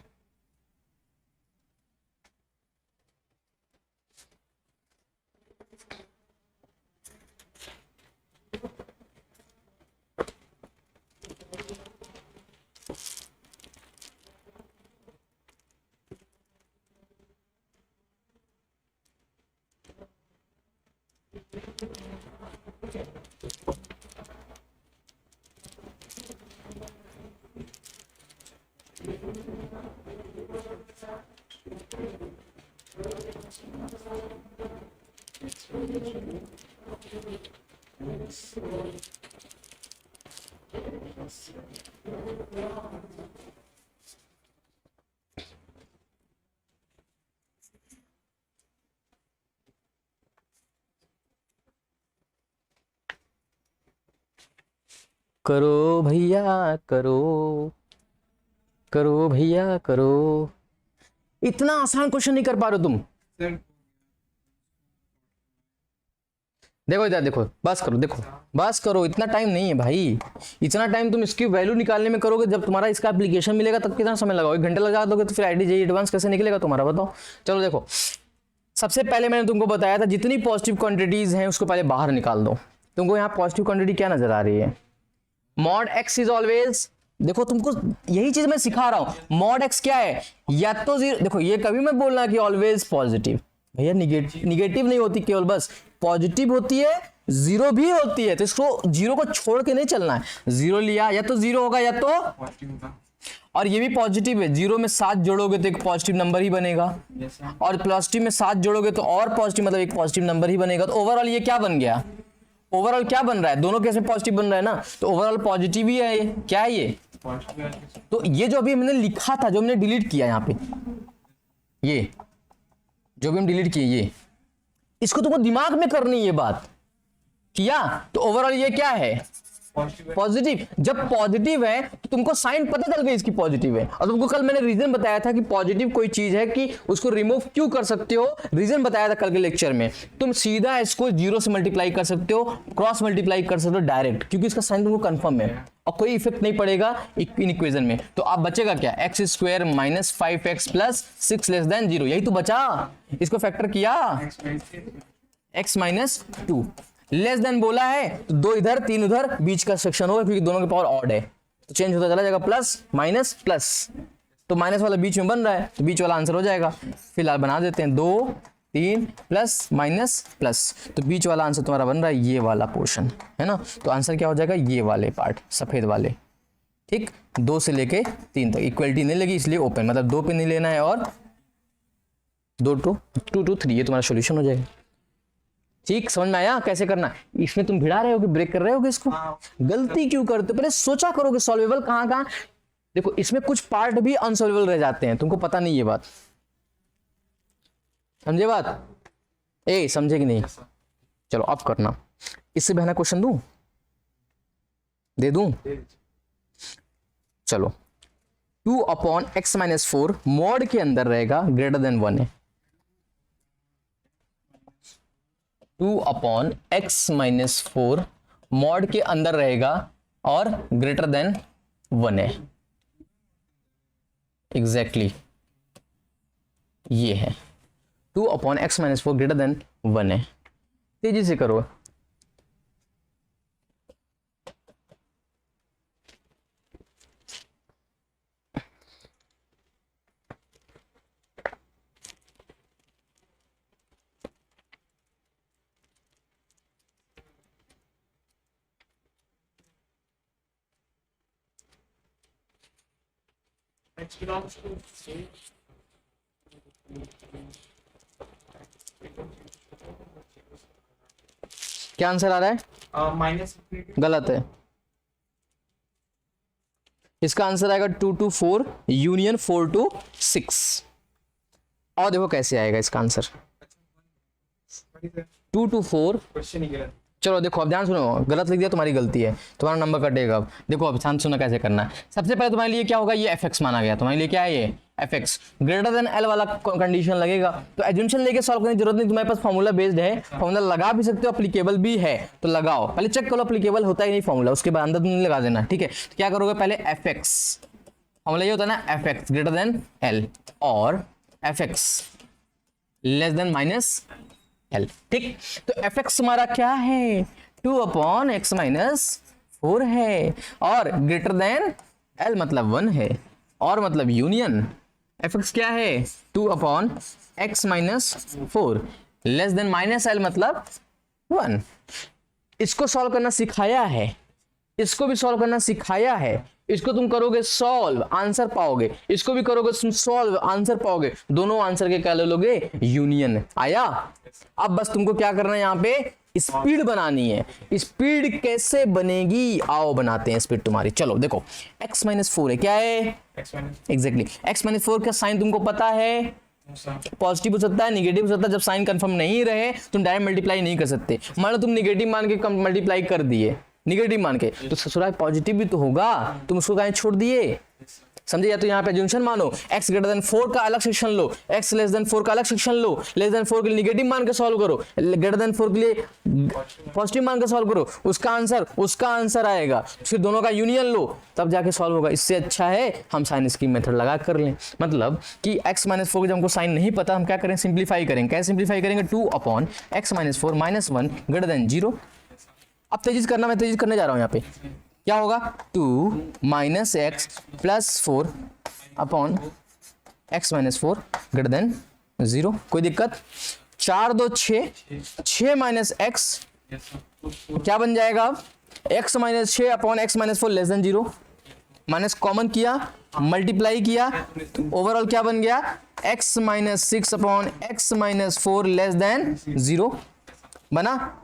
करो भैया करो, करो भैया करो। इतना आसान क्वेश्चन नहीं कर पा रहे हो तुम। सर देखो इधर देखो, बस करो, देखो बस करो, इतना टाइम नहीं है भाई। इतना टाइम तुम इसकी वैल्यू निकालने में करोगे, जब तुम्हारा इसका एप्लीकेशन मिलेगा तब कितना समय लगाओगे? 1 घंटा लगा दोगे तो फिर IIT-JEE एडवांस कैसे निकलेगा तुम्हारा, बताओ। चलो देखो, सबसे पहले मैंने तुमको बताया था जितनी पॉजिटिव क्वांटिटीज हैं उसको पहले बाहर निकाल दो। तुमको यहाँ पॉजिटिव क्वांटिटी क्या नजर आ रही है? मॉड x इज ऑलवेज, देखो तुमको यही चीज मैं सिखा रहा हूं। मॉड x क्या है? या तो जीरो, देखो ये कभी मत बोलना कि ऑलवेज पॉजिटिव, भैया निगेटिव नहीं होती, केवल बस पॉजिटिव होती है, जीरो भी होती है। तो इसको जीरो को छोड़ के नहीं चलना है। जीरो लिया या तो जीरो होगा या तो, पॉजिटिव होगा। और ये भी पॉजिटिव है, जीरो में 7 जोड़ोगे तो एक पॉजिटिव नंबर ही बनेगा, यस सर। और पॉजिटिव में 7 जोड़ोगे तो और पॉजिटिव मतलब एक पॉजिटिव नंबर ही बनेगा। तो ओवरऑल ये क्या बन गया? ओवरऑल क्या बन रहा है? दोनों केस में पॉजिटिव बन रहा है ना, तो ओवरऑल पॉजिटिव ही है ये। क्या है ये? पॉजिटिव है। तो ये जो अभी हमने लिखा था, जो हमने डिलीट किया यहाँ पे, ये जो भी हम डिलीट किए, ये इसको तुमको दिमाग में करनी है ये बात। किया तो ओवरऑल ये क्या है? पॉजिटिव है। पॉजिटिव। जब पॉजिटिव है तो तुमको साइन पता चल गई इसकी पॉजिटिव है। और तुमको कल मैंने रीजन बताया था कि पॉजिटिव कोई चीज है कि उसको रिमूव क्यों कर सकते हो, रीजन बताया था कल के लेक्चर में। तुम सीधा इसको 0 से मल्टीप्लाई कर सकते हो, क्रॉस मल्टीप्लाई कर सकते हो डायरेक्ट, क्योंकि इसका साइन तुमको कंफर्म है और कोई इफेक्ट नहीं पड़ेगा इन इक्वेशन में। तो आप बचेगा क्या? x² - 5x + 6 < 0। यही तो बचा। इसको फैक्टर किया, x - 2 लेस देन बोला है तो 2 इधर 3 उधर, बीच का सेक्शन होगा क्योंकि दोनों के पावर ऑड है, तो चेंज होता चला जाएगा, प्लस माइनस प्लस। तो माइनस वाला बीच में बन रहा है तो बीच वाला आंसर हो जाएगा। फिलहाल बना देते हैं 2 3 प्लस माइनस प्लस, तो बीच वाला आंसर तुम्हारा बन रहा है ये वाला पोर्शन, है ना। तो आंसर क्या हो जाएगा? ये वाले पार्ट, सफेद वाले, ठीक। 2 से लेके 3 तक इक्वलिटी नहीं लगी इसलिए ओपन, मतलब 2 पे नहीं लेना है, और 2 to 3 ये तुम्हारा सोल्यूशन हो जाएगा। ठीक, समझ में आया कैसे करना है? इसमें तुम भिड़ा रहे हो कि ब्रेक कर रहे हो इसको? गलती क्यों करते हो? पहले सोचा करो कि सॉल्वेबल कहाँ कहाँ। देखो इसमें कुछ पार्ट भी अनसॉल्वेबल रह जाते हैं, तुमको पता नहीं ये बात, समझे बात? ए समझे कि नहीं? चलो अब करना। इससे पहला क्वेश्चन दूं, दे दूं? चलो 2/x - 4 मॉड के अंदर रहेगा, ग्रेटर देन 1 है। 2/x - 4 मॉड के अंदर रहेगा और ग्रेटर देन 1 है। एग्जैक्टली ये है 2/x - 4 ग्रेटर देन 1 है। तेजी से करो। X belongs to क्या आंसर आ रहा है? माइनस गलत है। इसका आंसर आएगा 2 to 4 यूनियन 4 to 6। और देखो कैसे आएगा इसका आंसर, 2 to 4। क्वेश्चन ही गलत। चलो देखो अब ध्यान सुनो, गलत लिख दिया तुम्हारी गलती है, तुम्हारा नंबर कटेगा। अब देखो अब ध्यान सुनो कैसे करना है। सबसे पहले तुम्हारे लिए क्या होगा, ये fx माना गया, तुम्हारे लिए क्या है ये fx, ग्रेटर देन l वाला कंडीशन लगेगा। तो एजम्पशन लेके सॉल्व करने की जरूरत नहीं, तुम्हारे पास फॉर्मूला बेस्ड है, फॉर्मूला लगा भी सकते हो, अप्लीकेबल भी है तो लगाओ। पहले चेक करो अप्लीकेबल होता है नहीं फॉर्मूला, उसके बाद अंदर नहीं लगा देना, ठीक है। तो क्या करोगे, पहले fx, फॉर्मूला ये होता है ना fx ग्रेटर देन l और fx less than minus l, ठीक। तो fx तुम्हारा क्या है, 2/x - 4 है, और ग्रेटर देन l मतलब 1 है, और मतलब यूनियन fx क्या है, 2/x - 4 less than minus l मतलब 1। इसको सॉल्व करना सिखाया है, इसको भी सॉल्व करना सिखाया है। इसको तुम करोगे सॉल्व, आंसर पाओगे, इसको भी करोगे तुम सॉल्व, आंसर पाओगे। दोनों आंसर के क्या ले लोगे? यूनियन। आया? अब बस तुमको क्या करना है, यहाँ पे स्पीड बनानी है। स्पीड कैसे बनेगी? आओ बनाते हैं स्पीड तुम्हारी। चलो देखो, x माइनस 4 है, क्या है? एग्जैक्टली x माइनस 4 का साइन तुमको पता है, पॉजिटिव हो सकता है, निगेटिव हो सकता है। जब साइन कंफर्म नहीं रहे तुम डायरेक्ट मल्टीप्लाई नहीं कर सकते। मान लो तुम निगेटिव मान के मल्टीप्लाई कर दिए, निगेटिव मान के, तो ससुराल पॉजिटिव भी तो होगा, तुम उसको कहीं छोड़ दिए, समझे? या तो यहाँ पे जंक्शन मानो, x ग्रेटर देन 4 का अलग सेक्शन लो, x लेस देन 4 का अलग सेक्शन लो, लेस देन 4 के लिए निगेटिव मान के सॉल्व करो, ग्रेटर देन 4 के लिए पॉजिटिव मान के सॉल्व करो, उसका आंसर आएगा, फिर दोनों का यूनियन लो, तब जाके सॉल्व होगा। इससे अच्छा है हम साइन स्कीम मेथड लगा कर लें। मतलब कि x माइनस 4 जब हमको साइन नहीं पता, हम क्या करें? सिंप्लीफाई करेंगे। कैसे सिंप्लीफाई करेंगे? 2 upon x minus 4 minus 1 greater than 0। अब तेजी से करना, मैं तेजी करने जा रहा हूं। यहाँ पे क्या होगा? 2 minus x plus 4 upon x minus 4 greater than 0। कोई दिक्कत? 4 2 6, 6 माइनस एक्स क्या बन जाएगा? x minus 6 upon x minus 4 less than 0। Minus common किया, मल्टीप्लाई किया, ओवरऑल क्या बन गया? x minus 6 upon x minus 4 less than 0 बना।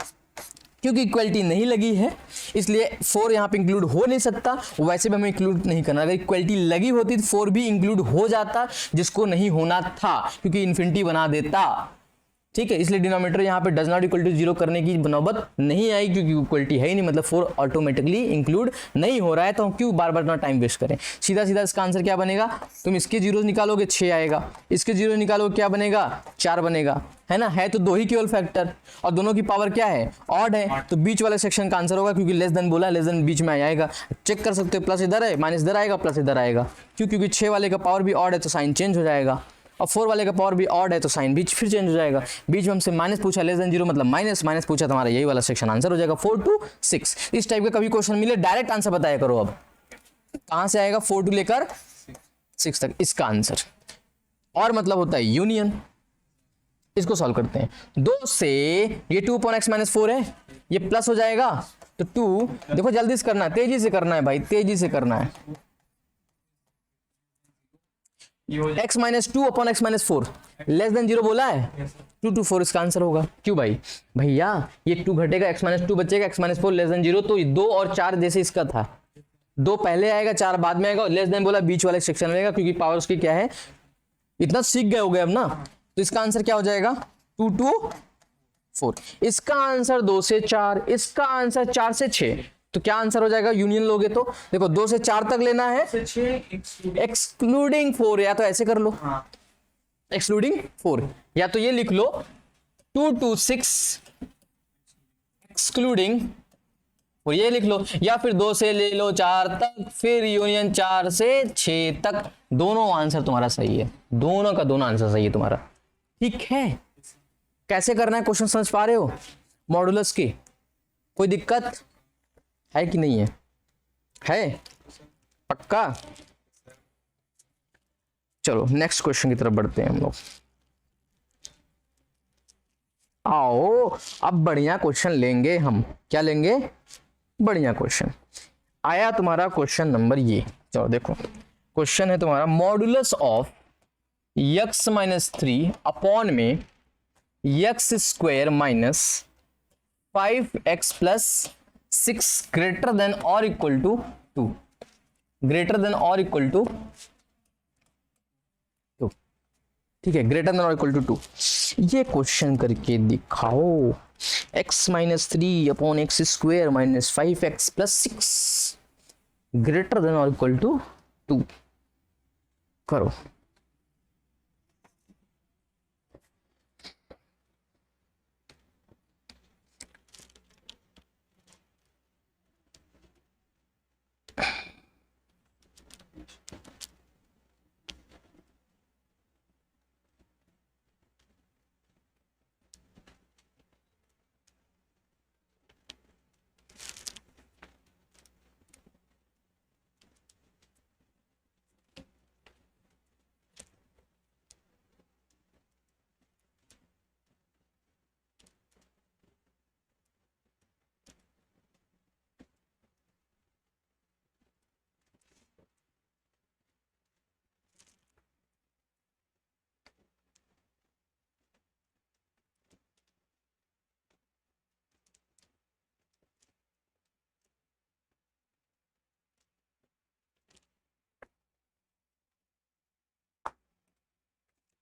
क्योंकि इक्वलिटी नहीं लगी है इसलिए 4 यहाँ पे इंक्लूड हो नहीं सकता। वैसे भी हमें इंक्लूड नहीं करना, अगर इक्वलिटी लगी होती तो 4 भी इंक्लूड हो जाता, जिसको नहीं होना था क्योंकि इन्फिनिटी बना देता। ठीक है, इसलिए डिनोमिनेटर यहाँ पे डज नॉट इक्वल टू 0 करने की नौबत नहीं आई, क्योंकि इक्वलिटी है ही नहीं, मतलब 4 ऑटोमेटिकली इंक्लूड नहीं हो रहा है, तो हम क्यों बार बार इतना टाइम वेस्ट करें। सीधा सीधा इसका आंसर क्या बनेगा? तुम इसके जीरो निकालोगे 6 आएगा, इसके जीरो निकालोगे क्या बनेगा? 4 बनेगा, है ना? है तो दो ही केवल फैक्टर, और दोनों की पावर क्या है? ऑड है, तो बीच वाले सेक्शन का आंसर होगा, क्योंकि लेस देन बोला, लेस देन बीच में आएगा। चेक कर सकते हो, प्लस इधर है, माइनस इधर आएगा, प्लस इधर आएगा। क्यों? क्योंकि 6 वाले का पावर भी ऑड है तो साइन चेंज हो जाएगा, और 4 वाले का पावर भी ऑड है तो साइन बीच फिर चेंज हो जाएगा। बीच में हमसे माइनस पूछा, लेस देन 0 मतलब माइनस, माइनस पूछा तो हमारा यही वाला सेक्शन आंसर हो जाएगा 4 to 6। इस टाइप का कभी क्वेश्चन मिले डायरेक्ट आंसर बताया करो। अब कहां से आएगा? 4 to लेकर 6 तक इसका आंसर, और मतलब होता है यूनियन। इसको सॉल्व करते हैं। 2 से ये 2 अपॉन x माइनस 4 है, ये प्लस हो जाएगा, तो 2, देखो जल्दी से करना है, तेजी से करना है भाई, तेजी से करना है। x minus 2 upon x minus 4 less than 0 बोला है, 2 to 4 इसका आंसर होगा। क्यों भाई? भैया ये 2 घटेगा, x माइनस 2 बचेगा, x माइनस 4 लेस देन 0, तो 2 और 4 जैसे इसका था, 2 पहले आएगा, 4 बाद में आएगा, लेस देन बोला बीच वाले सेक्शन में आएगा, क्योंकि पावर उसकी क्या है, इतना सीख गए हो गए अब ना। तो इसका आंसर क्या हो जाएगा? 2 to 4। इसका आंसर 2 से 4, इसका आंसर 4 से 6, तो क्या आंसर हो जाएगा? यूनियन लोगे तो देखो 2 से 4 तक लेना है, एक्सक्लूडिंग 4, या तो ऐसे कर लो, एक्सक्लूडिंग 4, या तो ये लिख लो 2 to 6 एक्सक्लूडिंग, और ये लिख लो, या फिर 2 से ले लो 4 तक, फिर यूनियन 4 से 6 तक। दोनों आंसर तुम्हारा सही है, दोनों का दोनों आंसर सही है तुम्हारा। ठीक है, कैसे करना है क्वेश्चन समझ पा रहे हो? मॉडुलस की कोई दिक्कत है कि नहीं है? है पक्का? चलो नेक्स्ट क्वेश्चन की तरफ बढ़ते हैं हम लोग। आओ अब बढ़िया क्वेश्चन लेंगे हम। क्या लेंगे? बढ़िया क्वेश्चन। आया तुम्हारा क्वेश्चन नंबर ये, चलो देखो क्वेश्चन है तुम्हारा, modulus of x minus 3 upon में x square minus 5x plus 6 greater than or equal to 2, greater then or equal to 2। ठीक है, greater than or equal to 2, ये क्वेश्चन करके दिखाओ। x minus 3 upon x square minus 5x plus 6 greater than or equal to 2 करो।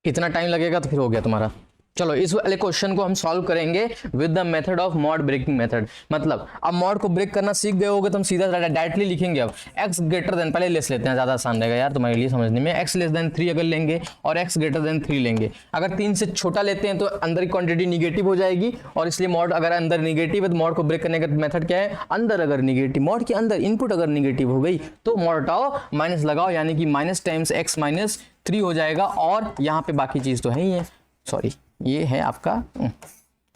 इतना time लगेगा तो फिर हो गया तुम्हारा। चलो इस वाले क्वेश्चन को हम सॉल्व करेंगे with the method of mod breaking method. मतलब अब मॉड को ब्रेक करना सीख गए होगे तो हम सीधा डायरेक्टली लिखेंगे। अब x ग्रेटर देन, पहले लेस लेते हैं, ज़्यादा आसान रहेगा यार तुम्हारे लिए समझने में। x लेस देन 3 अगर लेंगे और x ग्रेटर देन 3 लेंगे, अगर 3 से छोटा लेते हैं तो अंदर की क्वांटिटी निगेटिव हो जाएगी, और इसलिए मॉड अगर अंदर निगेटिव है तो मॉड को ब्रेक करने का मेथड क्या है, अंदर अगर निगेटिव, मॉड के अंदर इनपुट अगर निगेटिव हो गई तो मॉड हटाओ, माइनस लगाओ, यानी कि माइनस टाइम्स x माइनस 3 हो जाएगा। और यहाँ पे बाकी चीज़ तो है ही है, सॉरी ये है आपका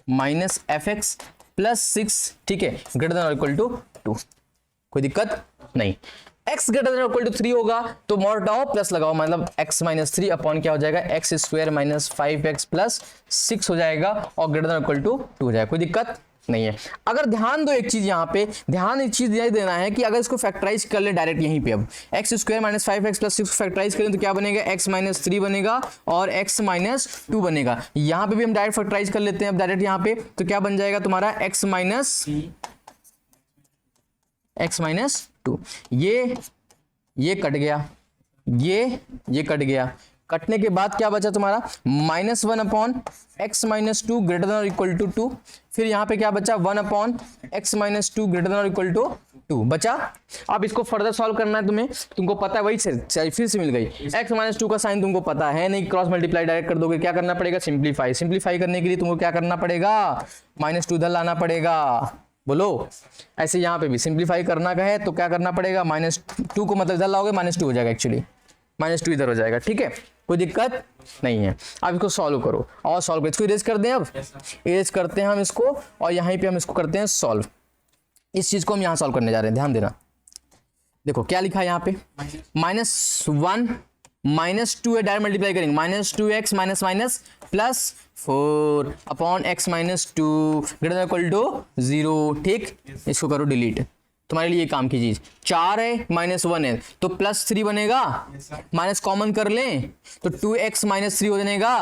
माइनस एफ एक्स प्लस 6, ठीक है, greater than or equal to 2, कोई दिक्कत नहीं। x greater then or equal to 3 होगा तो मॉड हटाओ प्लस लगाओ, मतलब x माइनस 3 अपॉन क्या हो जाएगा, x square minus 5x plus 6 हो जाएगा, और greater than or equal to 2 हो जाएगा, कोई दिक्कत नहीं है। अगर ध्यान दो एक चीज, यहाँ पे ध्यान एक चीज यही देना है कि अगर इसको फैक्टराइज कर ले डायरेक्ट यहीं पे, अब x square minus 5x plus 6 factorise करें तो क्या बनेगा, x माइनस 3 बनेगा और x माइनस 2 बनेगा। यहाँ पे भी हम डायरेक्ट फैक्टराइज कर लेते हैं अब डायरेक्ट यहाँ पे, तो क्या बन जाएगा तुम्हारा x माइनस 2, ये कट गया, ये कट गया, कटने के बाद क्या बचा तुम्हारा, -1 upon x minus 2 greater then or equal to 2, फिर यहाँ पे क्या बचा, 1 upon x minus 2 greater then or equal to 2 बचा। अब इसको फर्दर सॉल्व करना है तुम्हें, तुमको पता है, वही से फिर से मिल गई, x माइनस 2 का साइन तुमको पता है नहीं, क्रॉस मल्टीप्लाई डायरेक्ट कर दोगे, क्या करना पड़ेगा, सिंप्लीफाई करने के लिए तुमको क्या करना पड़ेगा, -2 इधर लाना पड़ेगा, बोलो। ऐसे यहाँ पे भी सिंप्लीफाई करना का है तो क्या करना पड़ेगा, -2 को मतलब इधर लाओगे -2 हो जाएगा, एक्चुअली -2 इधर हो जाएगा, ठीक है, कोई दिक्कत नहीं है। अब इसको सॉल्व करो, और सॉल्व करो, इसको इरेज कर दें, अब इरेज करते हैं हम इसको, और यहाँ पे हम इसको करते हैं सॉल्व। इस चीज को हम यहाँ सॉल्व करने जा रहे हैं, ध्यान देना। देखो क्या लिखा है यहाँ पे, -1 -2 है, डायरेक्ट मल्टीप्लाई करेंगे, -2x minus minus plus 4 upon x minus 2 greater than equal to 0, ठीक, इसको करो डिलीट, तुम्हारे लिए काम की चीज। 4 है -1 है तो +3 बनेगा, माइनस कॉमन कर लें तो 2x माइनस 3 हो जाएगा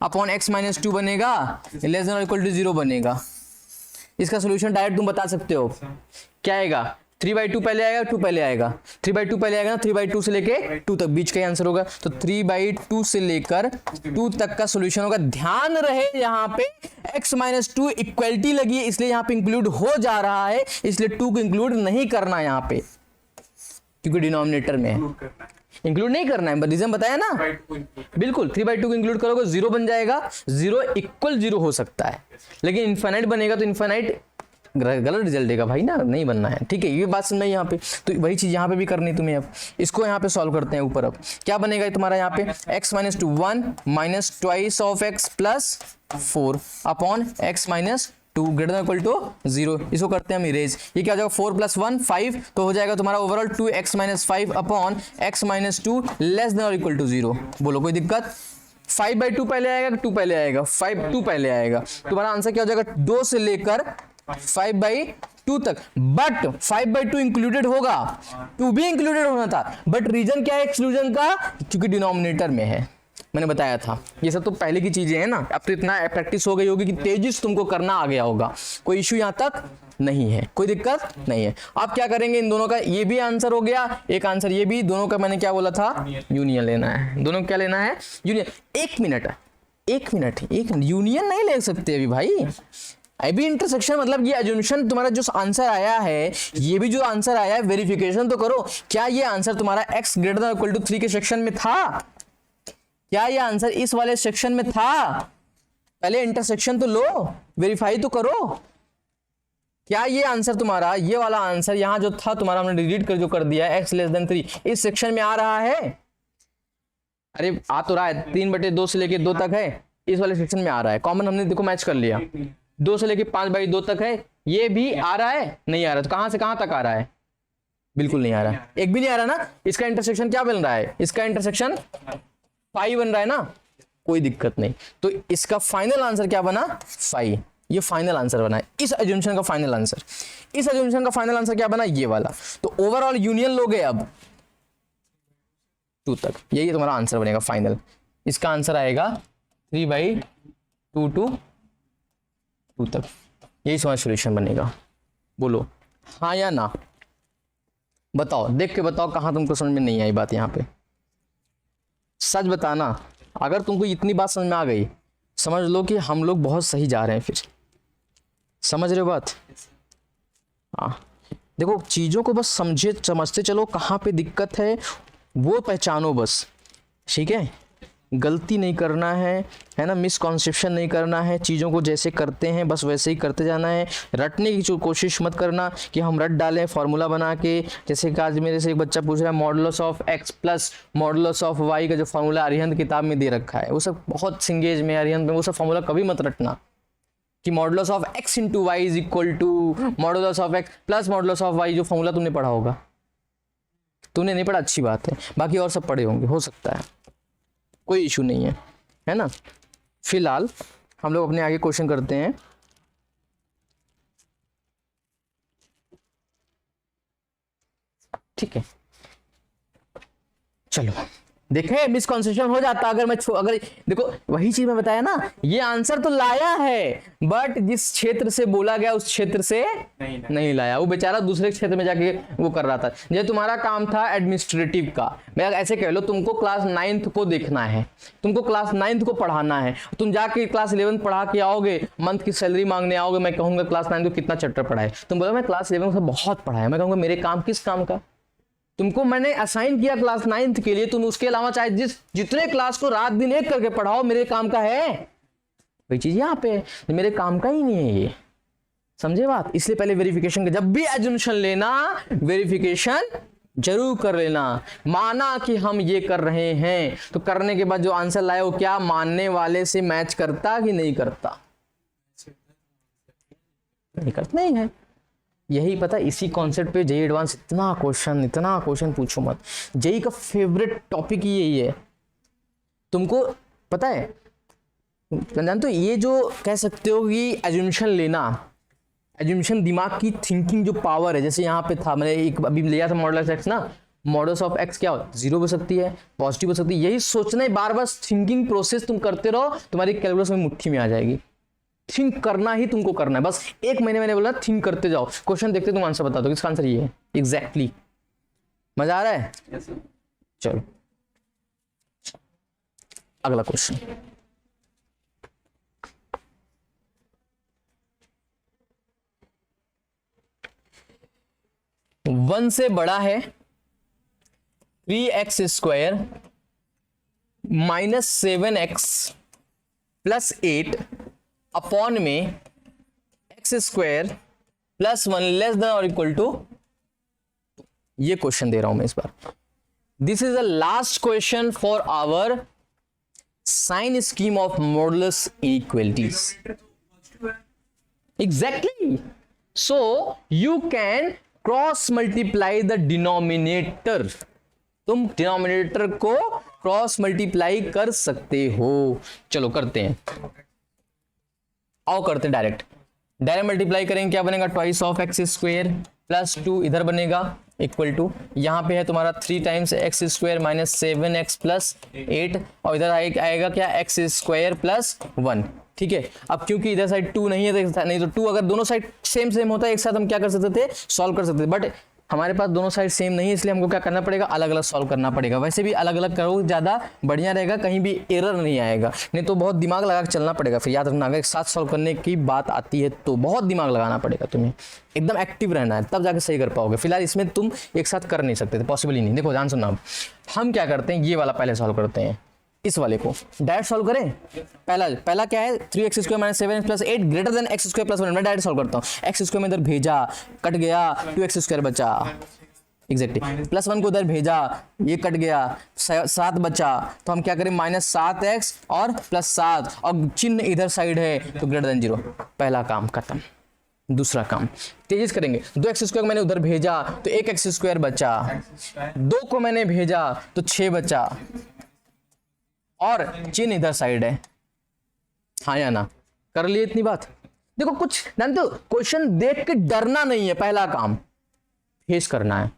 अपॉन x माइनस 2 बनेगा, less than or equal to 0 बनेगा। इसका सोल्यूशन डायरेक्ट तुम बता सकते हो, क्या आएगा, 3/2 पहले आएगा, 2 पहले आएगा, 3/2 पहले आएगा ना, 3/2 से लेके 2 तक बीच का ही आंसर होगा, तो 3/2 से लेकर 2 तक का सॉल्यूशन होगा। ध्यान रहे यहाँ पे x माइनस 2 इक्वलिटी लगी है, इसलिए यहाँ पे इंक्लूड हो जा रहा है, इसलिए 2 को इंक्लूड नहीं करना यहाँ पे, क्योंकि डिनोमिनेटर में है, इंक्लूड नहीं करना है, रीजन बताया ना, बिल्कुल 3/2 को इंक्लूड करोगे 0 बन जाएगा, 0 इक्वल 0 हो सकता है, लेकिन इनफाइनाइट बनेगा तो इनफाइनाइट गलत रिजल्ट देगा भाई ना, नहीं बनना है, ठीक है, ये बात समझ में यहाँ पे। तो वही चीज यहाँ पे भी करनी तुम्हें। अब इसको यहाँ पे सॉल्व करते हैं ऊपर, अब क्या बनेगा तुम्हारा यहाँ पे, x minus 2 1 minus twice of x plus 4 upon x minus 2 greater than equal to 0, इसको करते हैं हम इरेज, ये क्या हो जाएगा 4 + 1 5, तो हो जाएगा तुम्हारा overall 2x minus 5 upon x minus 2 less than or equal to 0, बोलो कोई दिक्कत। 5/2 पहले आएगा, 2 पहले आएगा, 2 पहले आएगा, तुम्हारा आंसर क्या हो जाएगा, 2 से लेकर 5/2 तक, बट 5/2 इंक्लूडेड होगा, 2 भी इंक्लूडेड होना था, बट रीजन क्या है एक्सक्लूजन का, क्योंकि डिनोमिनेटर में है, मैंने बताया था। ये सब तो पहले की चीजें हैं ना, अब तो इतना प्रैक्टिस हो गई होगी कि तेजी से तुमको करना आ गया होगा, कोई इश्यू यहाँ तक नहीं है, कोई दिक्कत नहीं है। आप क्या करेंगे, इन दोनों का ये भी आंसर हो गया, एक आंसर ये भी, दोनों का मैंने क्या बोला था, यूनियन लेना है, दोनों क्या लेना है, यूनियन। एक मिनट यूनियन नहीं ले सकते अभी भाई, अभी इंटरसेक्शन, मतलब ये अजम्पशन तुम्हारा जो आंसर आया है, ये भी जो आंसर आया है, वेरिफिकेशन तो करो, क्या ये आंसर तुम्हारा x greater than equal to 3 के सेक्शन में था, क्या ये आंसर इस वाले सेक्शन में था, पहले इंटरसेक्शन तो लो, वेरीफाई तो करो, क्या ये आंसर तुम्हारा, ये वाला आंसर यहाँ जो था तुम्हारा, हमने डिलीट कर जो कर दिया x लेस देन 3 इस सेक्शन में आ रहा है, अरे आ तो रहा है, 3/2 से लेके 2 तक है, इस वाले सेक्शन में आ रहा है, कॉमन हमने देखो मैच कर लिया, 2 से लेके 5/2 तक है, ये भी आ रहा है, नहीं आ रहा, तो कहां से कहां तक आ रहा है, बिल्कुल नहीं आ रहा, एक भी नहीं आ रहा ना, इसका इंटरसेक्शन क्या बन रहा है, इसका इंटरसेक्शन 5 बन रहा है ना, कोई दिक्कत नहीं। तो इसका फाइनल आंसर क्या बना, 5, ये फाइनल आंसर बना है इस अजम्पशन का फाइनल आंसर, इस अजम्पशन का फाइनल आंसर क्या बना, ये वाला। तो ओवरऑल यूनियन लोगे अब 2 तक, यही तुम्हारा आंसर बनेगा फाइनल, इसका आंसर आएगा 3/2 to 2 तक, यही तुम्हारा सोल्यूशन बनेगा, बोलो हाँ या ना, बताओ, देख के बताओ कहाँ तुमको समझ में नहीं आई बात, यहाँ पे सच बताना, अगर तुमको इतनी बात समझ में आ गई, समझ लो कि हम लोग बहुत सही जा रहे हैं। फिर समझ रहे हो बात? हाँ, देखो चीज़ों को बस समझते चलो, कहाँ पे दिक्कत है वो पहचानो बस, ठीक है? गलती नहीं करना है ना, मिसकॉन्सेप्शन नहीं करना है, चीज़ों को जैसे करते हैं बस वैसे ही करते जाना है। रटने की कोशिश मत करना कि हम रट डालें फार्मूला बना के। जैसे कि आज मेरे से एक बच्चा पूछ रहा है modulus of x plus modulus of y का जो फार्मूला अरिहंत किताब में दे रखा है, वो सब बहुत सिंगेज में अरिहंत में, वो सब फार्मूला कभी मत रटना कि modulus of x into y is equal to modulus of x plus modulus of y. जो फार्मूला तुमने पढ़ा होगा, तुमने नहीं पढ़ा अच्छी बात है, बाकी और सब पढ़े होंगे, हो सकता है, कोई इशू नहीं है ना। फिलहाल हम लोग अपने आगे क्वेश्चन करते हैं। ठीक है, चलो देखें, मिसकॉन्सेप्शन हो जाता अगर मैं अगर देखो वही चीज मैं बताया ना, ये आंसर तो लाया है बट जिस क्षेत्र से बोला गया उस क्षेत्र से नहीं लाया। वो बेचारा दूसरे क्षेत्र में जाके वो कर रहा था। जैसे तुम्हारा काम था एडमिनिस्ट्रेटिव का, मैं ऐसे कह लो तुमको क्लास 9th को देखना है, तुमको क्लास 9th को पढ़ाना है, तुम जाके क्लास 11 पढ़ा के आओगे, मंथ की सैलरी मांगने आओगे, मैं कहूंगा क्लास 9 को कितना चैप्टर पढ़ा है, तुम बोलो मैं क्लास 11 को बहुत पढ़ा है, मैं कहूंगा मेरे काम किस काम का? तुमको मैंने असाइन किया क्लास 9th के लिए, तुम उसके अलावा चाहे जितने क्लास को रात दिन एक करके पढ़ाओ, मेरे काम का है? वही चीज यहाँ पे मेरे काम का ही नहीं है ये, समझे बात? इसलिए पहले वेरिफिकेशन का, जब भी एजुम्पशन लेना वेरिफिकेशन जरूर कर लेना। माना कि हम ये कर रहे हैं तो करने के बाद जो आंसर लाए वो क्या मानने वाले से मैच करता कि नहीं करता? नहीं करता, नहीं है। यही पता, इसी कॉन्सेप्ट पे जेई एडवांस इतना क्वेश्चन पूछो मत। जेई का फेवरेट टॉपिक ही यही है। तुमको पता है, तो ये जो कह सकते हो कि एज्यूम्शन लेना, एज्यूम्शन दिमाग की थिंकिंग जो पावर है, जैसे यहाँ पे था, मैंने एक अभी लिया था मॉडुलस एक्स ना, मॉडुलस ऑफ एक्स क्या हो, 0 हो सकती है, पॉजिटिव हो सकती है। यही सोचना है, बार बार थिंकिंग प्रोसेस तुम करते रहो, तुम्हारी कैलकुलस में मुट्ठी में आ जाएगी। थिंक करना ही तुमको करना है, बस 1 महीने मैंने बोला थिंक करते जाओ, क्वेश्चन देखते तुम आंसर बता दो, इसका आंसर ये है एग्जैक्टली। मजा आ रहा है? चलो अगला क्वेश्चन। वन से बड़ा है 3x square minus 7x plus 8 upon में X square plus 1 less than or equal to, ये क्वेश्चन दे रहा हूं मैं इस बार। This is the last question for our sign scheme of modulus inequalities. Exactly, so you can cross multiply the denominator. तुम denominator को क्रॉस मल्टीप्लाई कर सकते हो। चलो करते हैं, आओ करते डायरेक्ट मल्टीप्लाई करेंगे, क्या बनेगा, twice of x square plus 2 इधर बनेगा इक्वल टू, यहाँ पे है तुम्हारा 3 times x square minus 7x plus 8 और इधर आएगा क्या, एक्स स्क्वायर प्लस 1। ठीक है, अब क्योंकि इधर साइड 2 नहीं है तो नहीं, तो 2 अगर दोनों साइड सेम होता है एक साथ हम क्या कर सकते थे, सॉल्व कर सकते थे, बट हमारे पास दोनों साइड सेम नहीं है, इसलिए हमको क्या करना पड़ेगा, अलग अलग सॉल्व करना पड़ेगा। वैसे भी अलग अलग करो ज़्यादा बढ़िया रहेगा, कहीं भी एरर नहीं आएगा, नहीं तो बहुत दिमाग लगा के चलना पड़ेगा। फिर याद रखना, अगर एक साथ सॉल्व करने की बात आती है तो बहुत दिमाग लगाना पड़ेगा, तुम्हें एकदम एक्टिव रहना है, तब जाके सही कर पाओगे। फिलहाल इसमें तुम एक साथ कर नहीं सकते थे, पॉसिबल ही नहीं। देखो ध्यान सुनना, हम क्या करते हैं, ये वाला पहले सॉल्व करते हैं, इस वाले को डायरेक्ट सॉल्व करें। पहला क्या है, 3x square minus 7x plus 8 greater than x square plus 1। मैं डायरेक्ट सॉल्व करता हूँ, x स्क्वायर में इधर भेजा, कट गया, 2x स्क्वायर बचा, एग्जैक्टली प्लस 1 को उधर भेजा, ये कट गया, 7 बचा, तो हम क्या करें, माइनस 7x और प्लस 7 और चिन्ह इधर साइड है तो ग्रेटर देन 0। पहला काम खत्म। दूसरा काम तेजी से करेंगे, 2x स्क्वायर मैंने उधर भेजा तो 1x स्क्वायर बचा, 2 को मैंने भेजा तो 6 बचा और चिन्ह इधर साइड है, हाँ या ना, कर लिए इतनी बात। देखो कुछ जानते हो, क्वेश्चन देख के डरना नहीं है, पहला काम फेस करना है,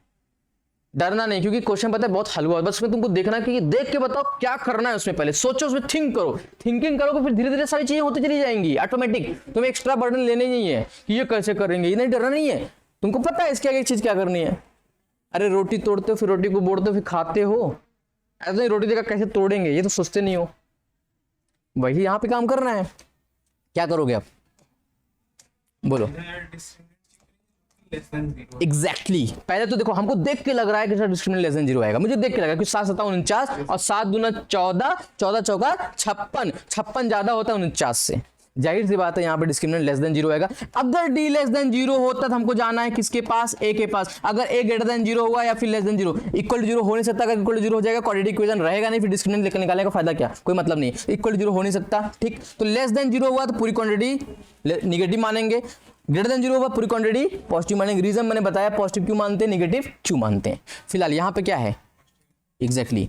डरना नहीं, क्योंकि क्वेश्चन पता है बहुत हलवा है, बस उसमें तुमको देखना कि देख के बताओ क्या करना है उसमें, पहले सोचो, उसमें थिंक करो, थिंकिंग करोगे फिर धीरे धीरे सारी चीजें होती चली जाएंगी ऑटोमेटिक। तुम्हें एक्स्ट्रा बर्डन लेने नहीं है कि ये कैसे करेंगे, ये नहीं, डरना नहीं है, तुमको पता है इसके आगे चीज क्या करनी है। अरे रोटी तोड़ते हो फिर रोटी को बोड़ते हो फिर खाते हो, ऐसा नहीं रोटी देखा कैसे तोड़ेंगे, ये तो सोचते नहीं हो, वही यहाँ पे काम करना है। क्या करोगे आप, बोलो। एग्जैक्टली पहले तो देखो, हमको देख के लग रहा है कि सर डिस्क्रिमिनेंट लेस देन 0 आएगा, मुझे देख के लगा कि 7 7 49 और 7 दूना 14, 14 चौका 56, 56 ज्यादा होता है 49 से, जाहिर सी बात है यहाँ पे डिस्क्रिमिनेंट लेस देन 0 आएगा। अगर डी लेस देन 0 होता तो हमको जाना है किसके पास, ए के पास। अगर ए ग्रेटर देन 0 हुआ या फिर लेस देन 0, इक्वल टू 0 हो नहीं सकता। अगर इक्वल टू 0 हो जाएगा क्वाड्रेटिक इक्वेशन रहेगा नहीं, फिर डिस्क्रिमिनेंट लेकर निकालने का फायदा क्या, कोई मतलब नहीं। इक्वल टू 0 हो नहीं सकता, ठीक। तो लेस देन 0 हुआ तो पूरी क्वांटिटी निगेटिव मानेंगे, ग्रेटर देन 0 हुआ पूरी क्वांटिटी पॉजिटिव मानेंगे। रीजन मैंने बताया, पॉजिटिव क्यों मानते हैं, निगेटिव क्यों मानते हैं। फिलहाल यहाँ पे क्या है, एग्जैक्टली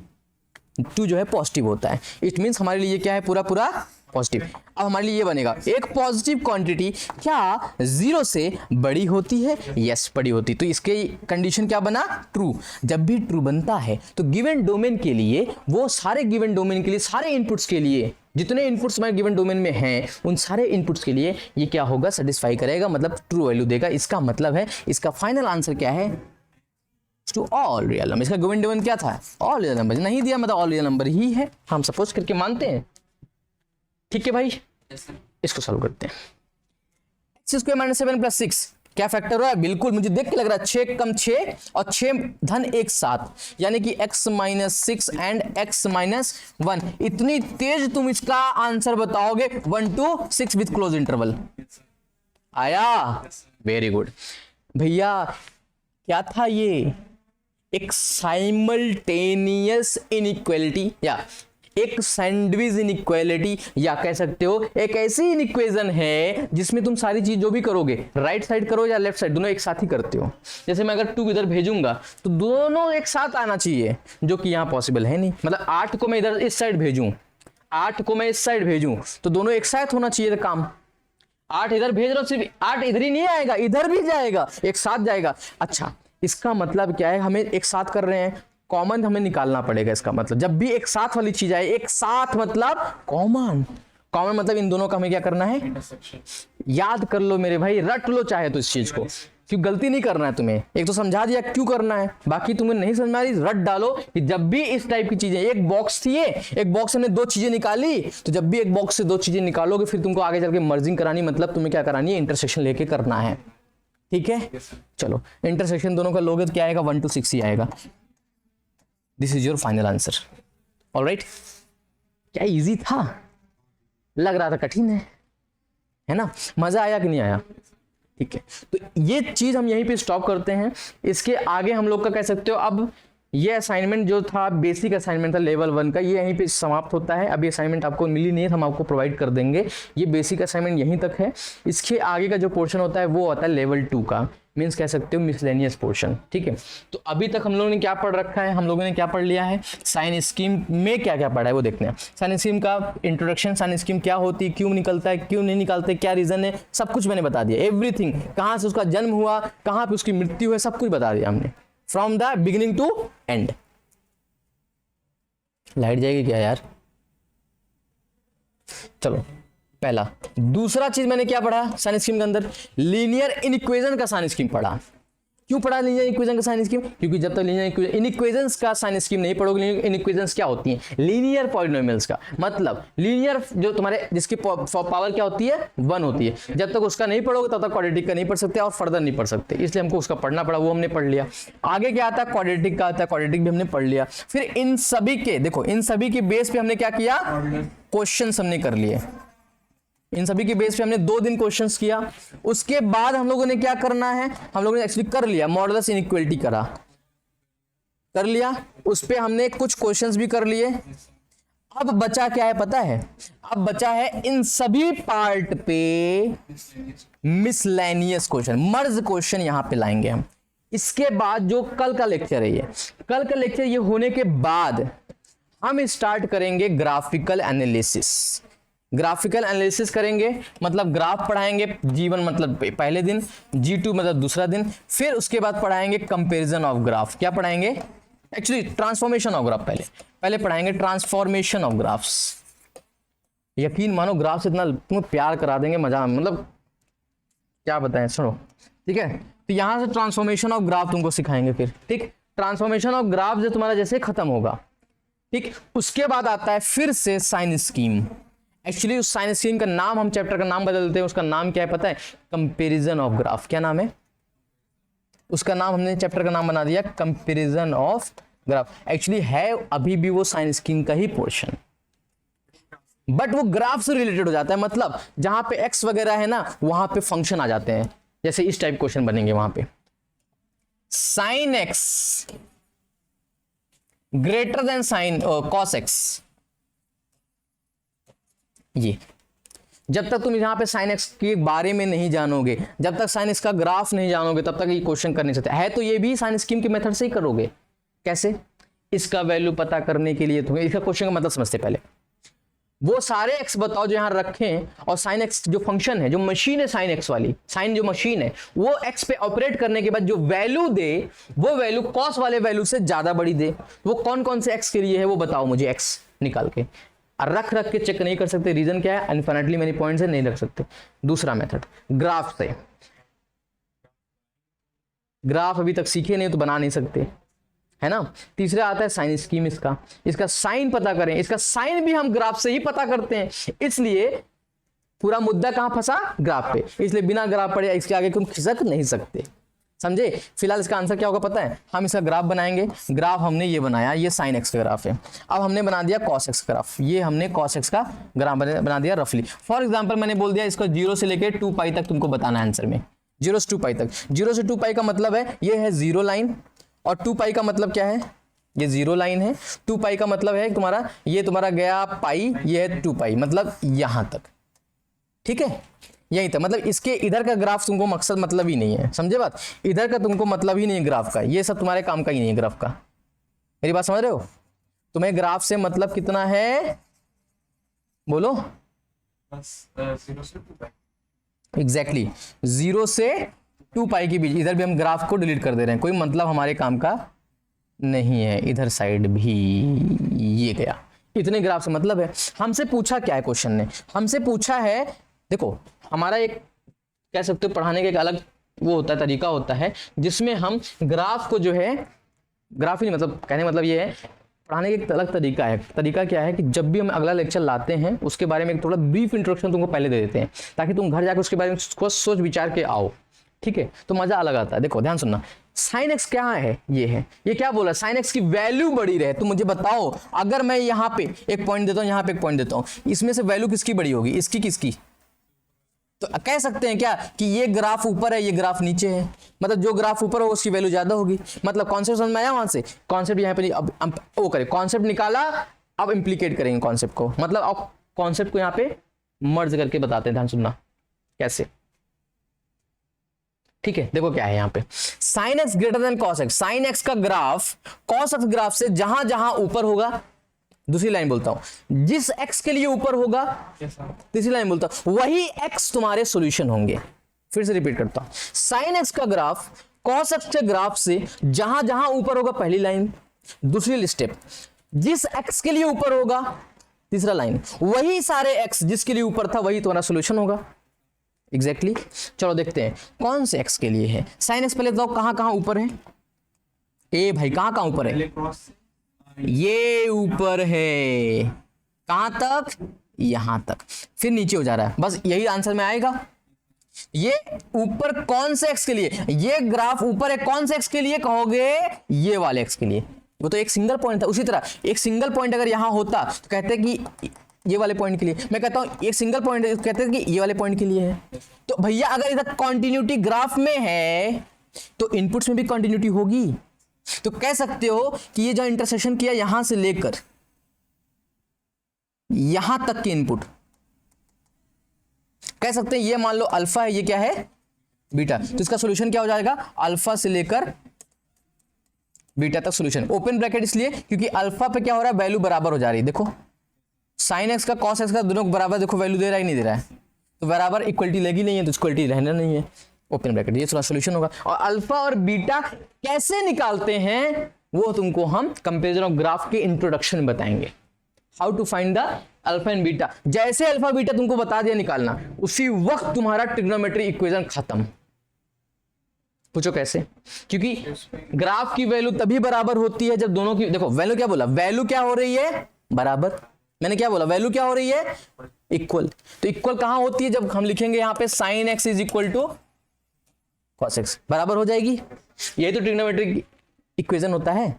2 जो है पॉजिटिव होता है, इट मीन्स हमारे लिए क्या है, पूरा पूरा पॉजिटिव। अब हमारे लिए ये बनेगा, एक पॉजिटिव क्वांटिटी क्या 0 से बड़ी होती है, यस बड़ी होती। तो इसके कंडीशन क्या बना, ट्रू। जब भी ट्रू बनता है तो गिवन डोमेन के लिए, वो सारे गिवन डोमेन के लिए, सारे इनपुट्स के लिए, जितने इनपुट्स हमारे गिवन डोमेन में हैं उन सारे इनपुट्स के लिए ये क्या होगा, सेटिस्फाई करेगा, मतलब ट्रू वैल्यू देगा। इसका मतलब है इसका फाइनल आंसर क्या है, टू ऑल रियल नंबर। इसका गिवन डोमेन क्या था, ऑल रियल नंबर, नहीं दिया मतलब ऑल रियल नंबर ही है, हम सपोज करके मानते हैं। ठीक है भाई, इसको सॉल्व करते हैं। x² - 7 + 6 क्या फैक्टर हुआ, बिल्कुल मुझे देख के लग रहा है 6 कम 6 और 6 धन 1 7, यानी कि x - 6 एंड x - 1। इतनी तेज तुम इसका आंसर बताओगे, 1 to 6 विथ क्लोज इंटरवल। आया, वेरी गुड भैया। क्या था ये, एक साइमल्टेनियस इनइक्वालिटी या एक सैंडविच इनइक्वालिटी, या कह सकते हो एक ऐसी इनइक्वेशन है जिसमें तुम सारी चीज जो भी करोगे, राइट साइड करो या लेफ्ट साइड, दोनों एक साथ ही करते हो। जैसे मैं अगर 2 इधर भेजूंगा तो दोनों एक साथ आना चाहिए, जो कि यहां पॉसिबल है नहीं। मतलब 8 को मैं इधर इस साइड भेजूं, 8 को मैं इस साइड भेजूं तो दोनों एक साथ होना चाहिए काम। 8 इधर भेज रहा हूं, सिर्फ 8 इधर ही नहीं आएगा, इधर भी जाएगा, एक साथ जाएगा। अच्छा, इसका मतलब क्या है, हमें एक साथ कर रहे हैं, कॉमन हमें निकालना पड़ेगा। इसका मतलब जब भी एक साथ वाली चीज आए, एक साथ मतलब कॉमन, कॉमन मतलब इन दोनों का हमें क्या करना है, याद कर लो मेरे भाई, रट लो चाहे तो इस चीज को, क्यों गलती नहीं करना है तुम्हें। एक तो समझा दिया क्यों करना है, बाकी तुम्हें नहीं समझ में आ रही, रट डालो कि जब भी इस टाइप की चीजें, एक बॉक्स थी, एक बॉक्स में 2 चीजें निकाली, तो जब भी एक बॉक्स से 2 चीजें निकालोगे फिर तुमको आगे चल के मर्जिंग करानी, मतलब तुम्हें क्या करानी है, इंटरसेक्शन लेके करना है। ठीक है, चलो इंटरसेक्शन दोनों का लोगे तो क्या आएगा, 1 to 6 ही आएगा। This is your final answer. Alright, क्या इजी था, लग रहा था कठिन है ना, मजा आया कि नहीं आया। ठीक है, तो ये चीज हम यहीं पे स्टॉप करते हैं। इसके आगे हम लोग का कह सकते हो, अब ये असाइनमेंट जो था, बेसिक असाइनमेंट था लेवल 1 का, ये यहीं पे समाप्त होता है। अभी असाइनमेंट आपको मिली नहीं है, हम आपको प्रोवाइड कर देंगे। ये बेसिक असाइनमेंट यहीं तक है। इसके आगे का जो पोर्शन होता है वो होता है लेवल 2 का, मीन्स कह सकते हो मिसलेनियस पोर्शन। ठीक है, तो अभी तक हम लोगों ने क्या पढ़ रखा है, हम लोगों ने क्या पढ़ लिया है, साइन स्कीम में क्या क्या पढ़ा है वो देखते हैं। साइन स्कीम का इंट्रोडक्शन, साइन स्कीम क्या होती है, क्यों निकलता है, क्यों नहीं निकलते, क्या रीजन है, सब कुछ मैंने बता दिया। एवरीथिंग, कहाँ से उसका जन्म हुआ, कहाँ पे उसकी मृत्यु है, सब कुछ बता दिया हमने, from the beginning to end. Light जाएगी क्या यार, चलो पहला। दूसरा चीज मैंने क्या पढ़ा साइन स्कीम के अंदर, लीनियर इनइक्वेशन का साइन स्कीम पढ़ा। क्यों पढ़ा लीनियर इक्वेशन का साइन स्कीम, क्योंकि जब तक लीनियर इनइक्वेशंस का साइन स्कीम नहीं पढ़ोगे, लीनियर इनइक्वेशंस क्या होती हैं, लीनियर पॉलिनोमियल्स का मतलब लीनियर जो तुम्हारे जिसकी पावर क्या होती है 1 होती है, जब तक उसका नहीं पढ़ोगे तब तक क्वाड्रेटिक का नहीं पढ़ सकते और फर्दर नहीं पढ़ सकते, इसलिए हमको उसका पढ़ना पड़ा, वो हमने पढ़ लिया। आगे क्या आता है, क्वाड्रेटिक का आता है, क्वाड्रेटिक भी हमने पढ़ लिया। फिर इन सभी के देखो, इन सभी के बेस पे हमने क्या किया, क्वेश्चन हमने कर लिए। इन सभी के बेस पे हमने 2 दिन क्वेश्चंस किया। उसके बाद हम लोगों ने क्या करना है, हम लोगों ने एक्चुअली कर लिया, मॉडुलस इनइक्वालिटी कर लिया, उस पे हमने कुछ क्वेश्चंस भी कर लिए। अब बचा क्या है पता है, अब बचा है इन सभी पार्ट पे मिसलेनियस क्वेश्चन, मर्ज क्वेश्चन यहां पे लाएंगे हम। इसके बाद जो कल का लेक्चर है, ये कल का लेक्चर ये होने के बाद हम स्टार्ट करेंगे ग्राफिकल एनालिसिस। ग्राफिकल एनालिसिस करेंगे, मतलब ग्राफ पढ़ाएंगे, G1 मतलब पहले दिन, G2 मतलब दूसरा दिन, फिर उसके बाद पढ़ाएंगे कंपैरिजन ऑफ ग्राफ। क्या पढ़ाएंगे, एक्चुअली ट्रांसफॉर्मेशन ऑफ ग्राफ पहले पढ़ाएंगे, ट्रांसफॉर्मेशन ऑफ ग्राफ्स। यकीन मानो ग्राफ से इतना तुम्हें प्यार करा देंगे, मजा, मतलब क्या बताएं, सुनो ठीक है। तो यहां से ट्रांसफॉर्मेशन ऑफ ग्राफ तुमको सिखाएंगे फिर, ठीक। ट्रांसफॉर्मेशन ऑफ ग्राफ जो तुम्हारा जैसे खत्म होगा, ठीक, उसके बाद आता है फिर से साइन स्कीम। एक्चुअली उस साइन स्कीम का नाम, हम चैप्टर का नाम बदल देते हैं, उसका नाम क्या है पता है? Comparison of graph. क्या नाम है उसका? नाम हमने चैप्टर का नाम बना दिया कंपैरिजन ऑफ ग्राफ। एक्चुअली है अभी भी वो साइन स्कीम का ही पोर्शन, बट वो ग्राफ से रिलेटेड हो जाता है। मतलब जहां पे एक्स वगैरह है ना, वहां पे फंक्शन आ जाते हैं। जैसे इस टाइप क्वेश्चन बनेंगे, वहां पे sine x greater than sine cos x. ये जब तक तुम यहां पे साइन एक्स के बारे में नहीं जानोगे, जब तक साइन एक्स का ग्राफ नहीं जानोगे, तब तक ये क्वेश्चन कर नहीं सकते। है तो ये भी साइन स्कीम के मेथड से ही करोगे। कैसे? इसका वैल्यू पता करने के लिए तुम्हें इसका क्वेश्चन का मतलब समझते पहले। वो सारे एक्स बताओ जो यहां रखे हैं, और साइन एक्स जो फंक्शन है, जो मशीन है साइन एक्स वाली, साइन जो मशीन है, वो एक्स पे ऑपरेट करने के बाद जो वैल्यू दे, वो वैल्यू कॉस वाले वैल्यू से ज्यादा बड़ी दे। वो कौन कौन से एक्स के लिए है वो बताओ मुझे, एक्स निकाल के। और रख रख के चेक नहीं कर सकते, रीजन क्या है? इनफिनिटली मेनी पॉइंट्स है, नहीं रख सकते। दूसरा मेथड ग्राफ से। ग्राफ अभी तक सीखे नहीं तो बना नहीं सकते, है ना। तीसरा आता है साइन स्कीम। इसका साइन पता करें। इसका साइन भी हम ग्राफ से ही पता करते हैं, इसलिए पूरा मुद्दा कहां फंसा? ग्राफ पे। इसलिए बिना ग्राफ पढ़े इसके आगे तुम खिसक नहीं सकते, समझे। फिलहाल इसका आंसर क्या होगा पता है? हम इसका ग्राफ बनाएंगे। ग्राफ हमने ये बनाया, ये साइन एक्स का ग्राफ है। अब हमने बना दिया कॉस एक्स का ग्राफ। ये हमने कॉस एक्स का ग्राफ बना दिया रफली। फॉर एग्जांपल मैंने बोल दिया इसको 0 से लेकर 2 पाई तक तुमको बताना है आंसर में। 0 से 2 पाई तक। 0 से 2 पाई का मतलब है ये है 0 लाइन, और 2 पाई का मतलब क्या है? ये 0 लाइन है। 2 पाई का मतलब है तुम्हारा, ये तुम्हारा गया पाई, ये है 2 पाई, मतलब यहां तक। ठीक है, यहीं तक। मतलब इसके इधर का ग्राफ तुमको मकसद मतलब ही नहीं है, समझे बात। इधर का तुमको मतलब ही नहीं है ग्राफ का, ये सब तुम्हारे काम का ही नहीं है ग्राफ का। मेरी बात समझ रहे हो? तुम्हें ग्राफ से मतलब कितना है बोलो? बस 0 से 2 पाई। एग्जैक्टली 0 से 2 पाई के बीच। इधर भी हम ग्राफ को डिलीट कर दे रहे हैं, कोई मतलब हमारे काम का नहीं है। इधर साइड भी ये गया, इतने ग्राफ से मतलब है। हमसे पूछा क्या है क्वेश्चन ने? हमसे पूछा है, देखो हमारा एक कह सकते हो पढ़ाने का एक अलग वो होता है, तरीका होता है, जिसमें हम ग्राफ को जो है, ग्राफ ही मतलब कहने मतलब ये है, पढ़ाने का एक अलग तरीका है। तरीका क्या है कि जब भी हम अगला लेक्चर लाते हैं, उसके बारे में एक थोड़ा ब्रीफ इंट्रोडक्शन तुमको पहले दे देते हैं, ताकि तुम घर जाकर उसके बारे में सोच विचार के आओ। ठीक है, तो मजा अलग आता है। देखो ध्यान सुनना, साइन एक्स क्या है? ये है, ये क्या बोला? साइन एक्स की वैल्यू बड़ी रहे। तो मुझे बताओ, अगर मैं यहाँ पे एक पॉइंट देता हूँ, यहाँ पे एक पॉइंट देता हूँ, इसमें से वैल्यू किसकी बड़ी होगी? इसकी, किसकी? तो कह सकते हैं क्या कि ये ग्राफ ऊपर है, ये ग्राफ नीचे है, मतलब जो ग्राफ ऊपर हो उसकी वैल्यू ज्यादा होगी। मतलब कॉन्सेप्ट समझ में आया? वहां से कॉन्सेप्ट यहाँ पे अब वो करें, कॉन्सेप्ट निकाला, अब इंप्लीकेट करेंगे कॉन्सेप्ट को। मतलब अब कॉन्सेप्ट को यहाँ पे मर्ज करके बताते हैं। ध्यान सुनना कैसे। ठीक है, देखो क्या है यहाँ पे, sine x greater than cos x. Sine x का ग्राफ कॉस एक्स ग्राफ से जहां जहां ऊपर होगा, दूसरी लाइन बोलता हूं, जिस एक्स के लिए ऊपर होगा, तीसरी लाइन बोलता हूं, वही एक्स तुम्हारे सॉल्यूशन होंगे। फिर से रिपीट करता हूं, साइन एक्स का ग्राफ कॉस एक्स के ग्राफ से जहां जहां ऊपर होगा, पहली लाइन। दूसरी स्टेप, जिस एक्स के लिए ऊपर होगा, तीसरा लाइन, वही सारे एक्स जिसके लिए ऊपर था वही तुम्हारा सॉल्यूशन होगा। एग्जैक्टली चलो देखते हैं कौन से एक्स के लिए है। साइन एक्स पहले बताओ कहां कहां ऊपर है? ए भाई कहां कहां ऊपर है? ये ऊपर है, कहां तक? यहां तक। फिर नीचे हो जा रहा है, बस यही आंसर में आएगा। ये ऊपर कौन से एक्स के लिए? ये ग्राफ ऊपर है कौन से एक्स के लिए कहोगे? ये वाले एक्स के लिए। वो तो एक सिंगल पॉइंट था। उसी तरह एक सिंगल पॉइंट अगर यहां होता तो कहते हैं कि ये वाले पॉइंट के लिए। मैं कहता हूं एक सिंगल पॉइंट, कहते हैं कि ये वाले पॉइंट के लिए है। तो भैया अगर इधर कॉन्टिन्यूटी ग्राफ में है तो इनपुट्स में भी कॉन्टिन्यूटी होगी। तो कह सकते हो कि ये जो इंटरसेक्शन किया यहां से लेकर यहां तक के इनपुट, कह सकते हैं ये मान लो अल्फा है, ये क्या है? बीटा। तो इसका सॉल्यूशन क्या हो जाएगा? अल्फा से लेकर बीटा तक सॉल्यूशन। ओपन ब्रैकेट इसलिए क्योंकि अल्फा पे क्या हो रहा है? वैल्यू बराबर हो जा रही है। देखो साइन एक्स का कॉस एक्स का दोनों को बराबर, देखो वैल्यू दे रहा है नहीं दे रहा है, तो बराबर इक्वलिटी लगी नहीं है, तो इक्वलिटी रहना नहीं है। ओपन ब्रैकेट, ये थोड़ा सॉल्यूशन होगा। और अल्फा और बीटा कैसे निकालते हैं वो तुमको हम कंपैरिजन ऑफ ग्राफ के इंट्रोडक्शन में बताएंगे। How to find the alpha and beta. जैसे अल्फा बीटा तुमको बता दिया निकालना, उसी वक्त तुम्हारा ट्रिग्नोमेट्री इक्वेशन खत्म। पूछो कैसे? क्योंकि ग्राफ की वैल्यू तभी बराबर होती है जब दोनों की, देखो वैल्यू क्या बोला? वैल्यू क्या हो रही है? बराबर। मैंने क्या बोला, वैल्यू क्या हो रही है, इक्वल। तो इक्वल कहां होती है, जब हम लिखेंगे यहाँ पे sine x is equal to cos x, बराबर हो जाएगी। यही तो ट्रिग्नोमेट्रिक इक्वेशन होता है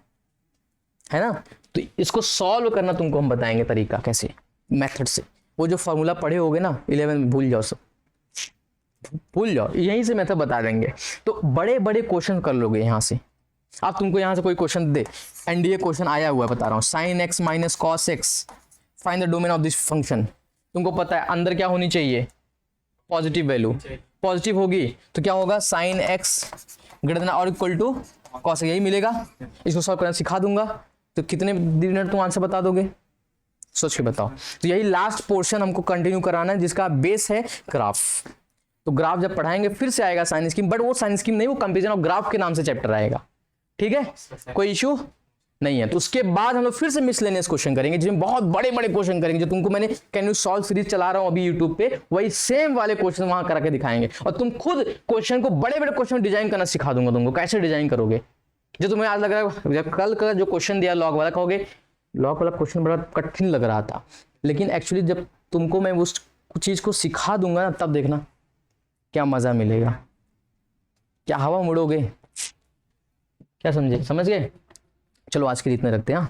ना। तो इसको सॉल्व करना तुमको हम बताएंगे तरीका कैसे, मेथड से। वो जो फॉर्मूला पढ़े होगे ना 11 में, भूल जाओ सब, भूल जाओ, यहीं से मेथड बता देंगे। तो बड़े बड़े क्वेश्चन कर लोगे यहाँ से। अब तुमको यहाँ से कोई क्वेश्चन दे, एनडीए क्वेश्चन आया हुआ है बता रहा हूँ, sine x minus cos x, find the domain of this function. तुमको पता है अंदर क्या होनी चाहिए, पॉजिटिव वैल्यू। पॉजिटिव होगी तो क्या होगा, sine x greater than or equal to cos, यही मिलेगा। इसको सॉल्व करना सिखा दूंगा, तो कितने मिनट तुम आंसर बता दोगे, सोच के बताओ। तो यही लास्ट पोर्शन हमको कंटिन्यू कराना है, जिसका बेस है ग्राफ। तो ग्राफ जब पढ़ाएंगे फिर से आएगा साइन स्कीम, बट वो साइन स्कीम नहीं, वो कंपेरिजन ऑफ ग्राफ के नाम से चैप्टर आएगा, ठीक है, कोई इशू नहीं है। तो उसके बाद हम लोग फिर से मिसलेनियस क्वेश्चन करेंगे, जिसमें बहुत बड़े बड़े क्वेश्चन करेंगे, जो तुमको मैंने कैन यू सॉल्व सीरीज चला रहा हूं अभी यूट्यूब पे, वही सेम वाले क्वेश्चन वहां करके दिखाएंगे। और तुम खुद क्वेश्चन को बड़े बड़े क्वेश्चन डिजाइन करना सिखा दूंगा तुमको, कैसे डिजाइन करोगे। जो तुम्हें आज लग रहा है, जब कल का जो क्वेश्चन दिया लॉग वाला, कहोगे लॉग वाला क्वेश्चन बड़ा कठिन लग रहा था, लेकिन एक्चुअली जब तुमको मैं उस चीज को सिखा दूंगा ना, तब देखना क्या मजा मिलेगा, क्या हवा मुड़ोगे, क्या समझे, समझ गए। चलो आज के लिए इतने रखते हैं।